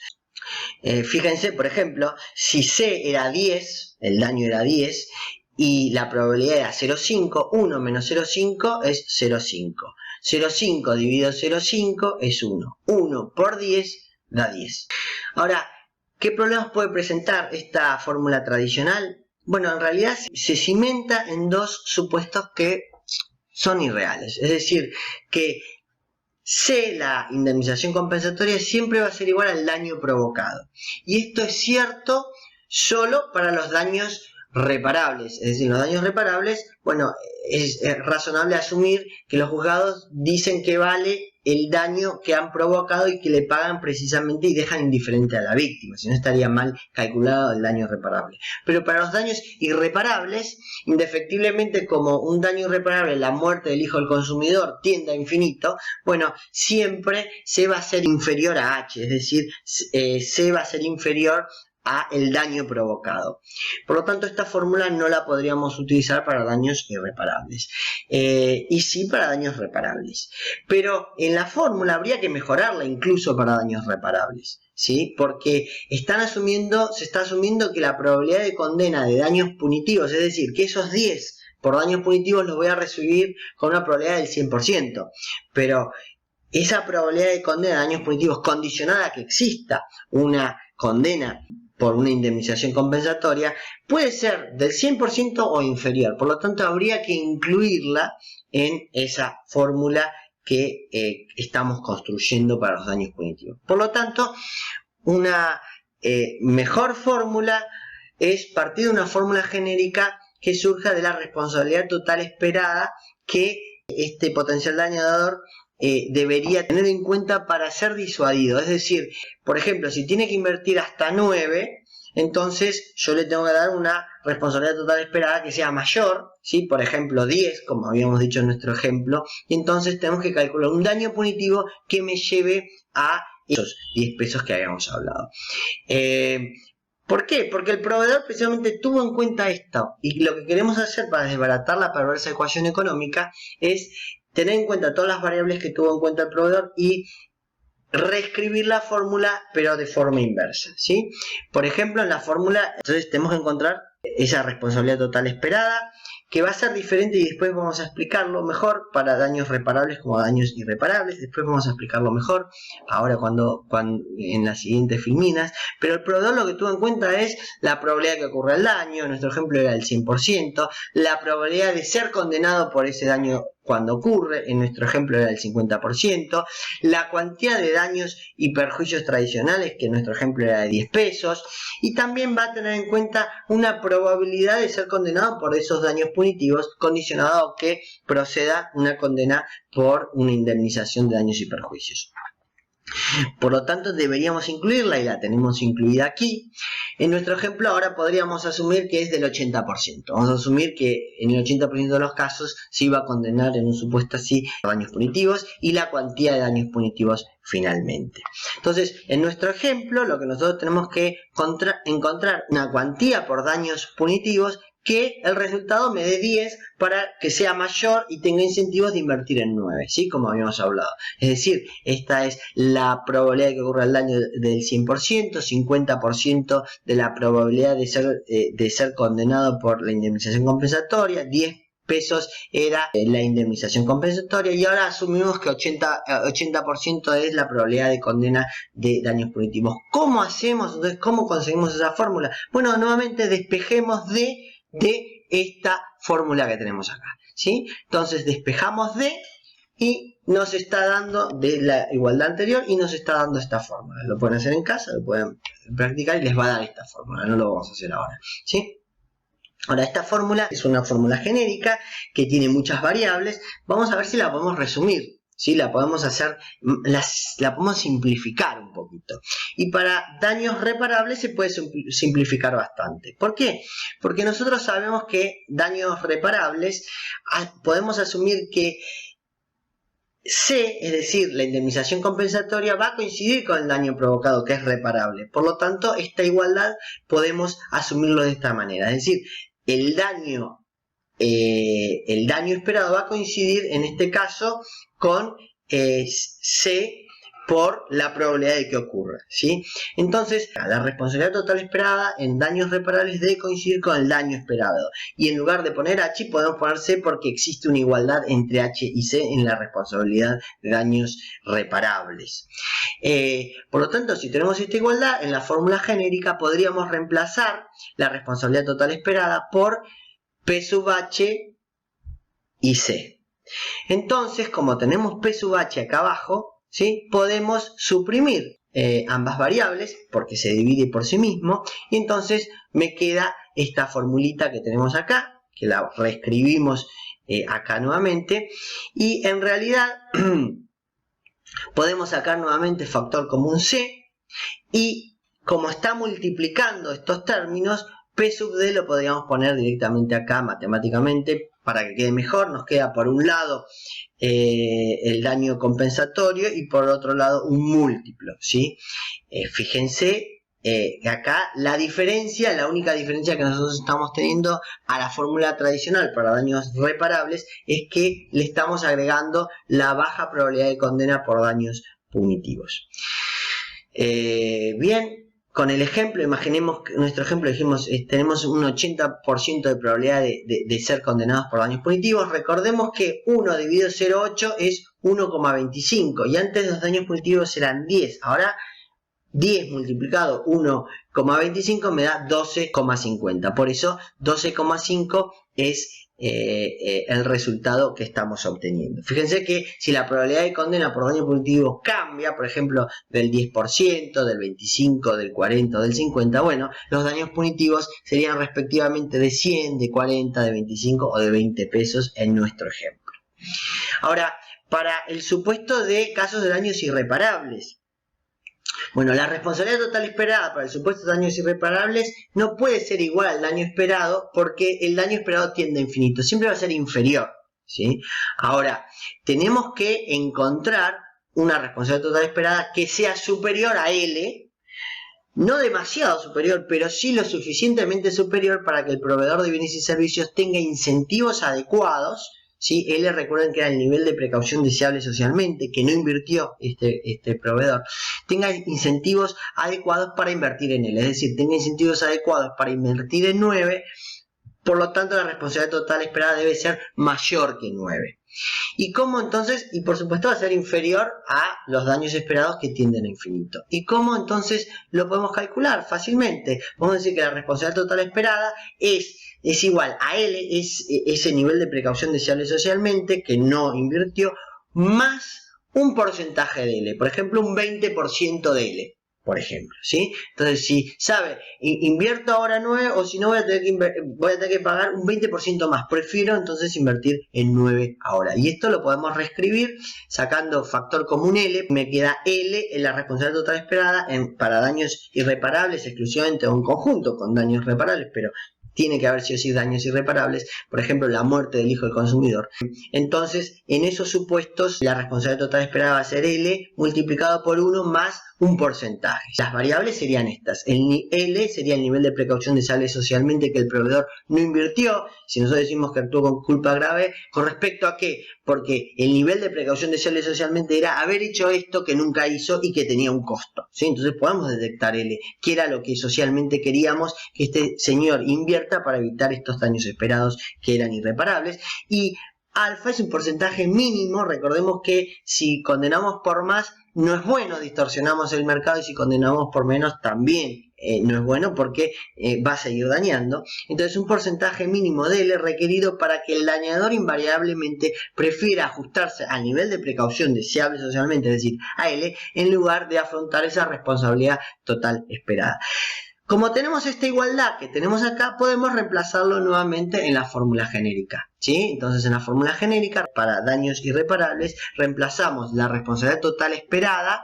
Fíjense, por ejemplo, si C era 10, el daño era 10, y la probabilidad era 0,5, 1 menos 0,5 es 0,5. 0,5 dividido 0,5 es 1. 1 por 10 da 10. Ahora, ¿qué problemas puede presentar esta fórmula tradicional? Bueno, en realidad se cimenta en dos supuestos que son irreales. Es decir, que C, la indemnización compensatoria, siempre va a ser igual al daño provocado. Y esto es cierto solo para los daños reparables. Es decir, los daños reparables, bueno, es razonable asumir que los juzgados dicen que vale el daño que han provocado y que le pagan precisamente y dejan indiferente a la víctima, si no estaría mal calculado el daño reparable. Pero para los daños irreparables, indefectiblemente como un daño irreparable, la muerte del hijo del consumidor tiende a infinito, bueno, siempre C va a ser inferior a H, es decir, C va a ser inferior a el daño provocado. Por lo tanto, esta fórmula no la podríamos utilizar para daños irreparables. Y sí para daños reparables. Pero en la fórmula habría que mejorarla incluso para daños reparables, ¿sí? Porque se está asumiendo que la probabilidad de condena de daños punitivos, es decir, que esos 10 por daños punitivos los voy a recibir con una probabilidad del 100%. Pero esa probabilidad de condena de daños punitivos condicionada a que exista una condena por una indemnización compensatoria, puede ser del 100% o inferior. Por lo tanto, habría que incluirla en esa fórmula que estamos construyendo para los daños punitivos. Por lo tanto, una mejor fórmula es partir de una fórmula genérica que surja de la responsabilidad total esperada que este potencial dañador debería tener en cuenta para ser disuadido. Es decir, por ejemplo, si tiene que invertir hasta 9, entonces yo le tengo que dar una responsabilidad total esperada que sea mayor, ¿sí? Por ejemplo 10, como habíamos dicho en nuestro ejemplo, y entonces tenemos que calcular un daño punitivo que me lleve a esos 10 pesos que habíamos hablado. ¿Por qué? Porque el proveedor precisamente tuvo en cuenta esto, y lo que queremos hacer para desbaratar la perversa ecuación económica es tener en cuenta todas las variables que tuvo en cuenta el proveedor y reescribir la fórmula pero de forma inversa, ¿sí? Por ejemplo, en la fórmula, entonces tenemos que encontrar esa responsabilidad total esperada, que va a ser diferente y después vamos a explicarlo mejor para daños reparables como daños irreparables. Después vamos a explicarlo mejor ahora cuando en las siguientes filminas. Pero el proveedor lo que tuvo en cuenta es la probabilidad que ocurra el daño. Nuestro ejemplo era el 100%, la probabilidad de ser condenado por ese daño cuando ocurre, en nuestro ejemplo era el 50%, la cantidad de daños y perjuicios tradicionales, que en nuestro ejemplo era de 10 pesos, y también va a tener en cuenta una probabilidad de ser condenado por esos daños punitivos, condicionado a que proceda una condena por una indemnización de daños y perjuicios. Por lo tanto, deberíamos incluirla y la tenemos incluida aquí. En nuestro ejemplo ahora podríamos asumir que es del 80%. Vamos a asumir que en el 80% de los casos se iba a condenar en un supuesto así daños punitivos y la cuantía de daños punitivos finalmente. Entonces, en nuestro ejemplo, lo que nosotros tenemos que encontrar una cuantía por daños punitivos que el resultado me dé 10 para que sea mayor y tenga incentivos de invertir en 9, ¿sí? Como habíamos hablado. Es decir, esta es la probabilidad de que ocurra el daño del 100%, 50% de la probabilidad de ser condenado por la indemnización compensatoria, 10 pesos era la indemnización compensatoria, y ahora asumimos que 80% es la probabilidad de condena de daños punitivos. ¿Cómo hacemos? Entonces, ¿cómo conseguimos esa fórmula? Bueno, nuevamente despejemos de esta fórmula que tenemos acá, ¿sí? Entonces despejamos de y nos está dando de la igualdad anterior y nos está dando esta fórmula. Lo pueden hacer en casa, lo pueden practicar y les va a dar esta fórmula. No lo vamos a hacer ahora, ¿sí? Ahora, esta fórmula es una fórmula genérica que tiene muchas variables. Vamos a ver si la podemos resumir, ¿sí? La podemos la podemos simplificar un poquito. Y para daños reparables se puede simplificar bastante. ¿Por qué? Porque nosotros sabemos que daños reparables podemos asumir que C, es decir, la indemnización compensatoria, va a coincidir con el daño provocado, que es reparable. Por lo tanto, esta igualdad podemos asumirlo de esta manera. Es decir, el daño esperado va a coincidir en este caso con C por la probabilidad de que ocurra, ¿sí? Entonces, la responsabilidad total esperada en daños reparables debe coincidir con el daño esperado. Y en lugar de poner H, podemos poner C porque existe una igualdad entre H y C en la responsabilidad de daños reparables. Por lo tanto, si tenemos esta igualdad, en la fórmula genérica podríamos reemplazar la responsabilidad total esperada por P sub H y C. Entonces, como tenemos P sub H acá abajo, ¿sí? Podemos suprimir ambas variables porque se divide por sí mismo, y entonces me queda esta formulita que tenemos acá, que la reescribimos acá nuevamente, y en realidad podemos sacar nuevamente factor común C, y como está multiplicando estos términos, P sub D lo podríamos poner directamente acá matemáticamente para que quede mejor. Nos queda por un lado el daño compensatorio y por otro lado un múltiplo, ¿sí? Fíjense acá la única diferencia que nosotros estamos teniendo a la fórmula tradicional para daños reparables es que le estamos agregando la baja probabilidad de condena por daños punitivos. Bien. Con el ejemplo, imaginemos que nuestro ejemplo dijimos tenemos un 80% de probabilidad de ser condenados por daños punitivos. Recordemos que 1 dividido 0,8 es 1,25 y antes los daños punitivos eran 10. Ahora 10 multiplicado 1,25 me da 12,50. Por eso 12,5 es el resultado que estamos obteniendo. Fíjense que si la probabilidad de condena por daño punitivo cambia, por ejemplo, del 10%, del 25%, del 40% o del 50%, bueno, los daños punitivos serían respectivamente de 100, de 40, de 25 o de 20 pesos en nuestro ejemplo. Ahora, para el supuesto de casos de daños irreparables, bueno, la responsabilidad total esperada para el supuesto de daños irreparables no puede ser igual al daño esperado porque el daño esperado tiende a infinito, siempre va a ser inferior, ¿sí? Ahora, tenemos que encontrar una responsabilidad total esperada que sea superior a L, no demasiado superior, pero sí lo suficientemente superior para que el proveedor de bienes y servicios tenga incentivos adecuados, ¿sí? L, recuerden que era el nivel de precaución deseable socialmente, que no invirtió este proveedor, tenga incentivos adecuados para invertir en él, es decir, tenga incentivos adecuados para invertir en 9 por lo tanto la responsabilidad total esperada debe ser mayor que 9. ¿Y cómo entonces? Y por supuesto va a ser inferior a los daños esperados que tienden a infinito. ¿Y cómo entonces lo podemos calcular? Fácilmente. Vamos a decir que la responsabilidad total esperada es igual a L, es ese nivel de precaución deseable socialmente que no invirtió, más un porcentaje de L. Por ejemplo, un 20% de L. Por ejemplo, ¿sí? Entonces, si sabe, invierto ahora 9 o si no voy a tener que pagar un 20% más. Prefiero entonces invertir en 9 ahora. Y esto lo podemos reescribir sacando factor común L. Me queda L en la responsabilidad total esperada para daños irreparables exclusivamente o en conjunto con daños reparables, pero tiene que haber sí o sí daños irreparables, por ejemplo la muerte del hijo del consumidor. Entonces, en esos supuestos, la responsabilidad total esperada va a ser L multiplicado por 1 más un porcentaje. Las variables serían estas. L sería el nivel de precaución deseable socialmente que el proveedor no invirtió. Si nosotros decimos que actuó con culpa grave, ¿con respecto a qué? Porque el nivel de precaución deseable socialmente era haber hecho esto que nunca hizo y que tenía un costo, ¿sí? Entonces podemos detectar L, que era lo que socialmente queríamos que este señor invierta para evitar estos daños esperados que eran irreparables. Y alfa es un porcentaje mínimo. Recordemos que si condenamos por más no es bueno, distorsionamos el mercado, y si condenamos por menos también no es bueno porque va a seguir dañando. Entonces un porcentaje mínimo de L requerido para que el dañador invariablemente prefiera ajustarse al nivel de precaución deseable socialmente, es decir, a L, en lugar de afrontar esa responsabilidad total esperada. Como tenemos esta igualdad que tenemos acá, podemos reemplazarlo nuevamente en la fórmula genérica, ¿sí? Entonces, en la fórmula genérica, para daños irreparables, reemplazamos la responsabilidad total esperada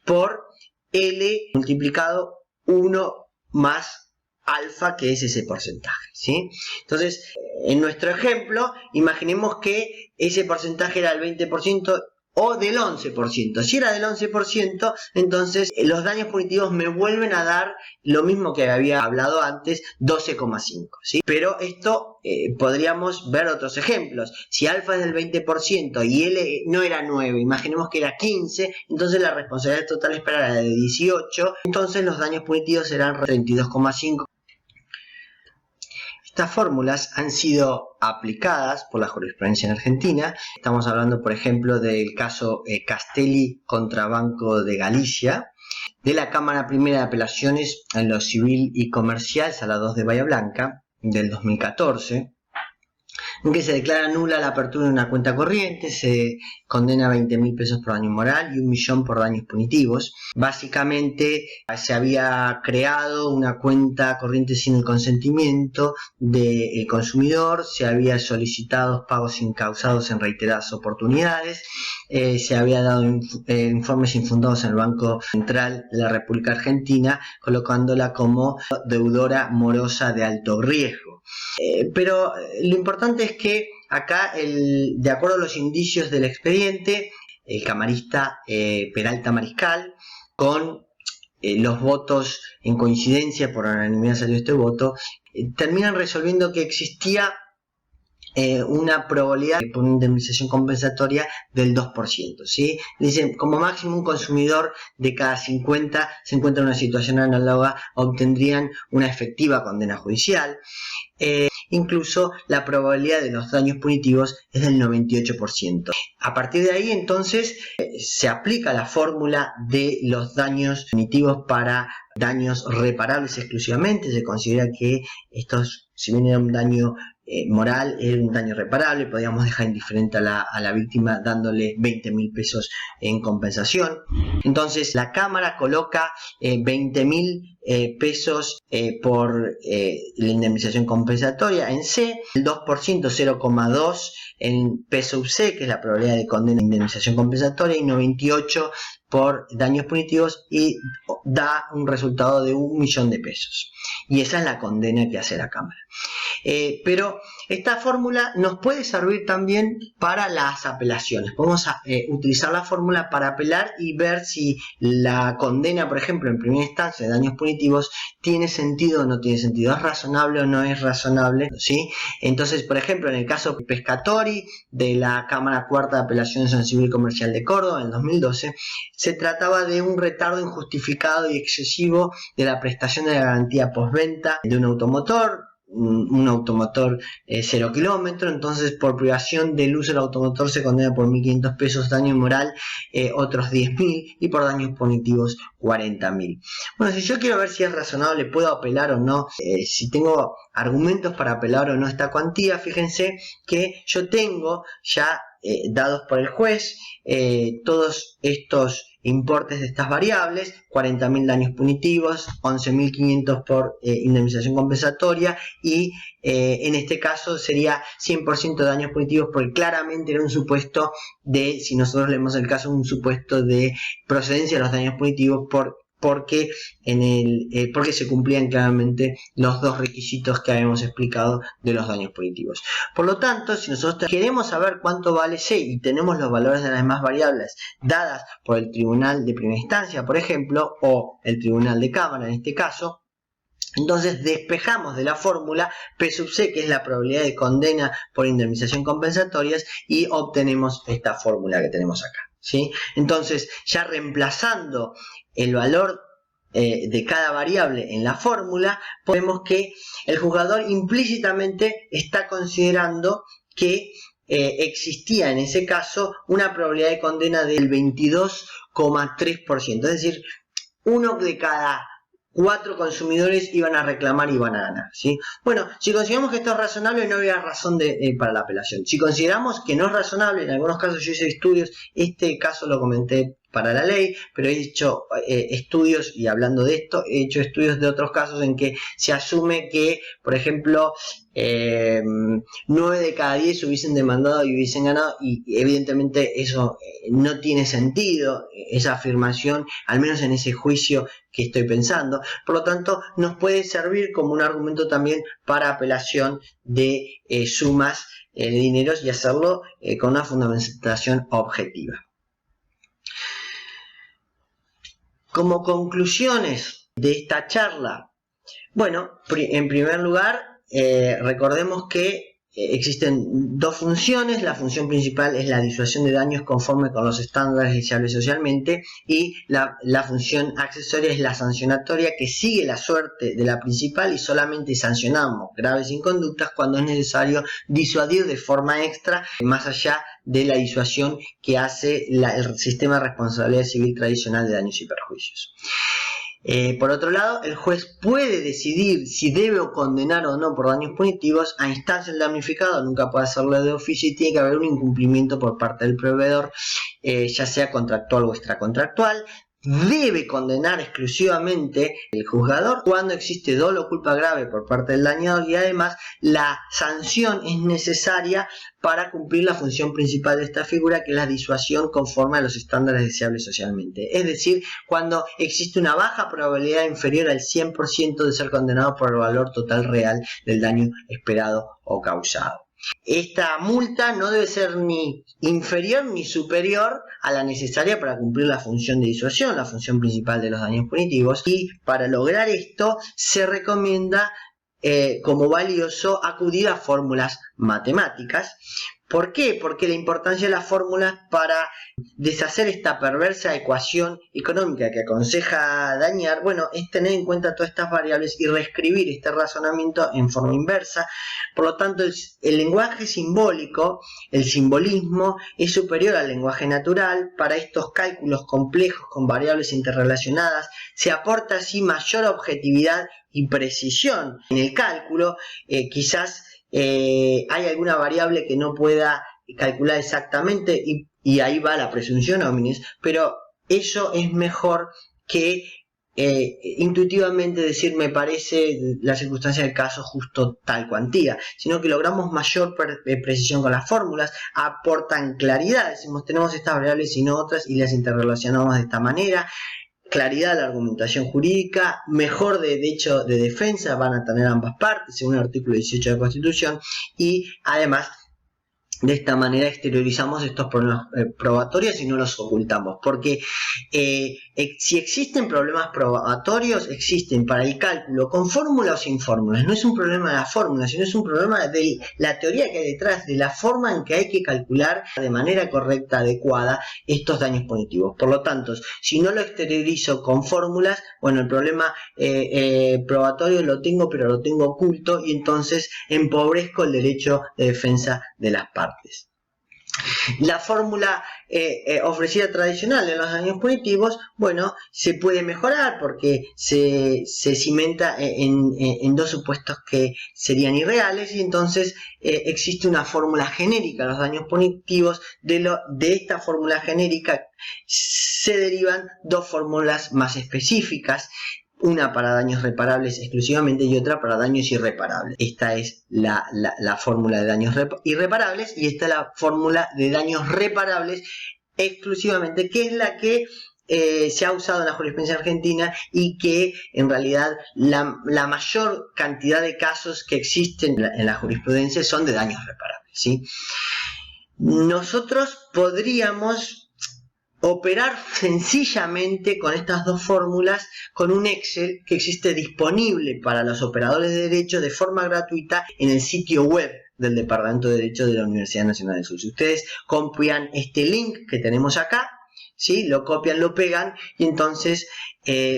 por L multiplicado 1 más alfa, que es ese porcentaje, ¿sí? Entonces, en nuestro ejemplo, imaginemos que ese porcentaje era el 20%, o del 11%. Si era del 11%, entonces los daños punitivos me vuelven a dar lo mismo que había hablado antes, 12,5, ¿sí? Pero esto podríamos ver otros ejemplos. Si alfa es del 20% y L no era 9, imaginemos que era 15, entonces la responsabilidad total esperada era de 18, entonces los daños punitivos serán 32,5. Estas fórmulas han sido aplicadas por la jurisprudencia en Argentina. Estamos hablando, por ejemplo, del caso Castelli contra Banco de Galicia, de la Cámara Primera de Apelaciones en lo Civil y Comercial, Sala 2 de Bahía Blanca, del 2014, en que se declara nula la apertura de una cuenta corriente, se condena a 20.000 pesos por daño moral y 1 millón por daños punitivos. Básicamente se había creado una cuenta corriente sin el consentimiento del consumidor, se había solicitado pagos incausados en reiteradas oportunidades, se había dado informes infundados en el Banco Central de la República Argentina, colocándola como deudora morosa de alto riesgo. Pero lo importante es que acá, de acuerdo a los indicios del expediente, el camarista Peralta Mariscal, con los votos en coincidencia, por unanimidad salió este voto, terminan resolviendo que existía una probabilidad por una indemnización compensatoria del 2%, ¿sí? Dicen, como máximo un consumidor de cada 50 se encuentra en una situación análoga, obtendrían una efectiva condena judicial. Incluso la probabilidad de los daños punitivos es del 98%. A partir de ahí, entonces, se aplica la fórmula de los daños punitivos para daños reparables exclusivamente. Se considera que estos, si bien era un daño moral, era un daño reparable, podíamos dejar indiferente a la víctima dándole 20.000 pesos en compensación. Entonces la Cámara coloca 20.000 pesos por la indemnización compensatoria en C, el 2%, 0,2 en P sub C, que es la probabilidad de condena de indemnización compensatoria, y 98 por daños punitivos, y da un resultado de 1 millón de pesos. Y esa es la condena que hace la Cámara. Pero esta fórmula nos puede servir también para las apelaciones. Podemos utilizar la fórmula para apelar y ver si la condena, por ejemplo, en primera instancia de daños punitivos, tiene sentido o no tiene sentido, es razonable o no es razonable, ¿sí? Entonces, por ejemplo, en el caso Pescatori de la Cámara Cuarta de Apelaciones en Civil y Comercial de Córdoba, en el 2012, se trataba de un retardo injustificado y excesivo de la prestación de la garantía postventa de un automotor. un automotor 0 kilómetros, entonces por privación del uso del automotor se condena por 1.500 pesos, daño moral otros 10.000 y por daños punitivos 40.000. Bueno, si yo quiero ver si es razonable, puedo apelar o no, si tengo argumentos para apelar o no esta cuantía, fíjense que yo tengo ya dados por el juez todos estos importes de estas variables: 40.000 daños punitivos, 11.500 por indemnización compensatoria y en este caso sería 100% de daños punitivos, porque claramente era un supuesto de, si nosotros leemos el caso, un supuesto de procedencia de los daños punitivos porque se cumplían claramente los dos requisitos que habíamos explicado de los daños punitivos. Por lo tanto, si nosotros queremos saber cuánto vale C y tenemos los valores de las demás variables dadas por el tribunal de primera instancia, por ejemplo, o el tribunal de cámara en este caso, entonces despejamos de la fórmula P sub C, que es la probabilidad de condena por indemnización compensatorias, y obtenemos esta fórmula que tenemos acá, ¿sí? Entonces, ya reemplazando el valor de cada variable en la fórmula, podemos que el juzgador implícitamente está considerando que existía en ese caso una probabilidad de condena del 22,3%, es decir, uno de cada 4 consumidores iban a reclamar y iban a ganar, ¿sí? Bueno, si consideramos que esto es razonable, no había razón para la apelación. Si consideramos que no es razonable, en algunos casos yo hice estudios, este caso lo comenté para la ley, pero he hecho estudios, y hablando de esto, he hecho estudios de otros casos en que se asume que, por ejemplo, 9 de cada 10 hubiesen demandado y hubiesen ganado, y evidentemente eso no tiene sentido, esa afirmación, al menos en ese juicio que estoy pensando. Por lo tanto, nos puede servir como un argumento también para apelación de sumas de dineros, y hacerlo con una fundamentación objetiva. Como conclusiones de esta charla, bueno, en primer lugar, recordemos que existen dos funciones. La función principal es la disuasión de daños conforme con los estándares deseables socialmente, y la función accesoria es la sancionatoria, que sigue la suerte de la principal, y solamente sancionamos graves inconductas cuando es necesario disuadir de forma extra, más allá de la disuasión que hace el sistema de responsabilidad civil tradicional de daños y perjuicios. Por otro lado, el juez puede decidir si debe condenar o no por daños punitivos a instancia del damnificado, nunca puede hacerlo de oficio, y tiene que haber un incumplimiento por parte del proveedor, ya sea contractual o extracontractual. Debe condenar exclusivamente el juzgador cuando existe dolo o culpa grave por parte del dañador, y además la sanción es necesaria para cumplir la función principal de esta figura, que es la disuasión conforme a los estándares deseables socialmente. Es decir, cuando existe una baja probabilidad inferior al 100% de ser condenado por el valor total real del daño esperado o causado. Esta multa no debe ser ni inferior ni superior a la necesaria para cumplir la función de disuasión, la función principal de los daños punitivos, y para lograr esto se recomienda como valioso acudir a fórmulas matemáticas. ¿Por qué? Porque la importancia de las fórmulas para deshacer esta perversa ecuación económica que aconseja dañar, bueno, es tener en cuenta todas estas variables y reescribir este razonamiento en forma inversa. Por lo tanto, el lenguaje simbólico, el simbolismo, es superior al lenguaje natural. Para estos cálculos complejos con variables interrelacionadas se aporta así mayor objetividad y precisión en el cálculo. Quizás hay alguna variable que no pueda calcular exactamente, y ahí va la presunción omnis, pero eso es mejor que intuitivamente decir me parece la circunstancia del caso justo tal cuantía, sino que logramos mayor precisión con las fórmulas, aportan claridad, decimos tenemos estas variables y no otras, y las interrelacionamos de esta manera. Claridad a la argumentación jurídica, mejor derecho de defensa van a tener ambas partes según el artículo 18 de la Constitución, y además De esta manera exteriorizamos estos problemas probatorios y no los ocultamos, porque si existen problemas probatorios, existen para el cálculo con fórmula o sin fórmulas. No es un problema de la fórmula, sino es un problema de la teoría que hay detrás, de la forma en que hay que calcular de manera correcta, adecuada, estos daños punitivos. Por lo tanto, si no lo exteriorizo con fórmulas, bueno, el problema probatorio lo tengo, pero lo tengo oculto, y entonces empobrezco el derecho de defensa de las partes. La fórmula ofrecida tradicional de los daños punitivos, bueno, se puede mejorar porque se cimenta en dos supuestos que serían irreales, y entonces existe una fórmula genérica de los daños punitivos. De esta fórmula genérica se derivan dos fórmulas más específicas, una para daños reparables exclusivamente y otra para daños irreparables. Esta es la fórmula de daños irreparables, y esta es la fórmula de daños reparables exclusivamente, que es la que se ha usado en la jurisprudencia argentina, y que en realidad la mayor cantidad de casos que existen en la jurisprudencia son de daños reparables, ¿sí? Nosotros podríamos operar sencillamente con estas dos fórmulas con un Excel que existe disponible para los operadores de derecho de forma gratuita en el sitio web del Departamento de Derecho de la Universidad Nacional del Sur. Si ustedes copian este link que tenemos acá, ¿sí?, lo copian, lo pegan, y entonces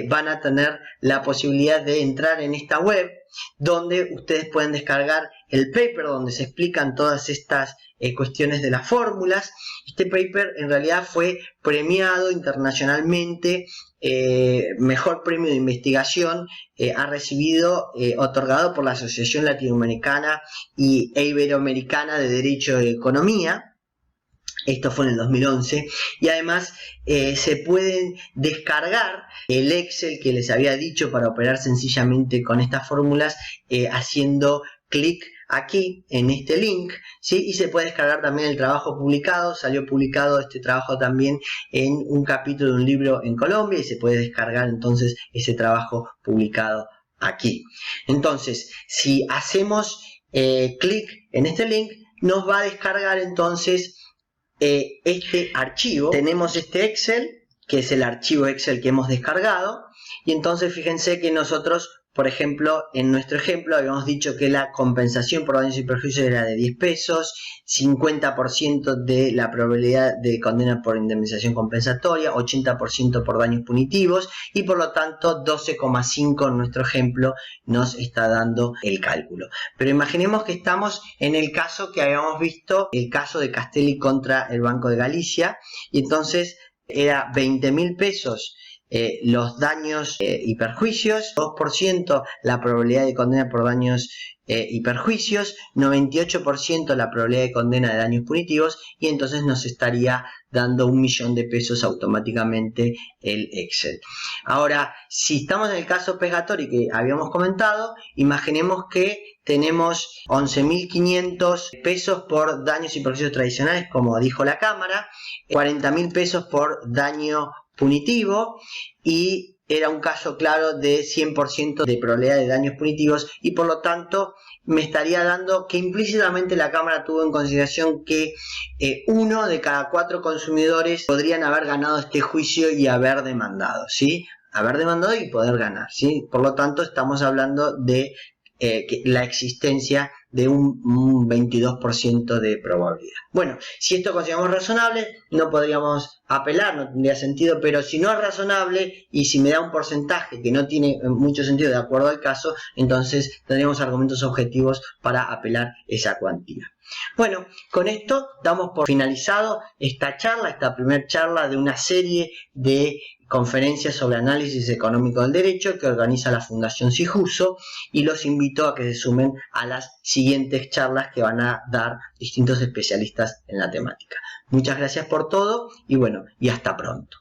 van a tener la posibilidad de entrar en esta web, donde ustedes pueden descargar el paper donde se explican todas estas cuestiones de las fórmulas. Este paper en realidad fue premiado internacionalmente, mejor premio de investigación ha recibido, otorgado por la Asociación Latinoamericana e Iberoamericana de Derecho y Economía. Esto fue en el 2011, y además se pueden descargar el Excel que les había dicho para operar sencillamente con estas fórmulas, haciendo clic aquí en este link, ¿sí? Y se puede descargar también el trabajo publicado. Salió publicado este trabajo también en un capítulo de un libro en Colombia, y se puede descargar entonces ese trabajo publicado aquí. Entonces, si hacemos clic en este link, nos va a descargar entonces este archivo. Tenemos este Excel, que es el archivo Excel que hemos descargado, y entonces fíjense que nosotros, por ejemplo, en nuestro ejemplo habíamos dicho que la compensación por daños y perjuicios era de 10 pesos, 50% de la probabilidad de condena por indemnización compensatoria, 80% por daños punitivos, y por lo tanto 12,5 en nuestro ejemplo nos está dando el cálculo. Pero imaginemos que estamos en el caso que habíamos visto, el caso de Castelli contra el Banco de Galicia, y entonces era 20.000 pesos los daños y perjuicios, 2% la probabilidad de condena por daños y perjuicios, 98% la probabilidad de condena de daños punitivos, y entonces nos estaría dando 1.000.000 de pesos automáticamente el Excel. Ahora, si estamos en el caso Pesgatori que habíamos comentado, imaginemos que tenemos 11.500 pesos por daños y perjuicios tradicionales, como dijo la Cámara, 40.000 pesos por daño punitivo, y era un caso claro de 100% de probabilidad de daños punitivos, y por lo tanto me estaría dando que implícitamente la Cámara tuvo en consideración que 1 de cada 4 consumidores podrían haber ganado este juicio y haber demandado, ¿sí? Haber demandado y poder ganar, ¿sí? Por lo tanto estamos hablando de la existencia de un 22% de probabilidad. Bueno, si esto consideramos razonable, no podríamos apelar, no tendría sentido, pero si no es razonable y si me da un porcentaje que no tiene mucho sentido de acuerdo al caso, entonces tendríamos argumentos objetivos para apelar esa cuantía. Bueno, con esto damos por finalizado esta charla, esta primera charla de una serie de conferencias sobre análisis económico del derecho que organiza la Fundación Sijuso, y los invito a que se sumen a las siguientes charlas que van a dar distintos especialistas en la temática. Muchas gracias por todo, y bueno, y hasta pronto.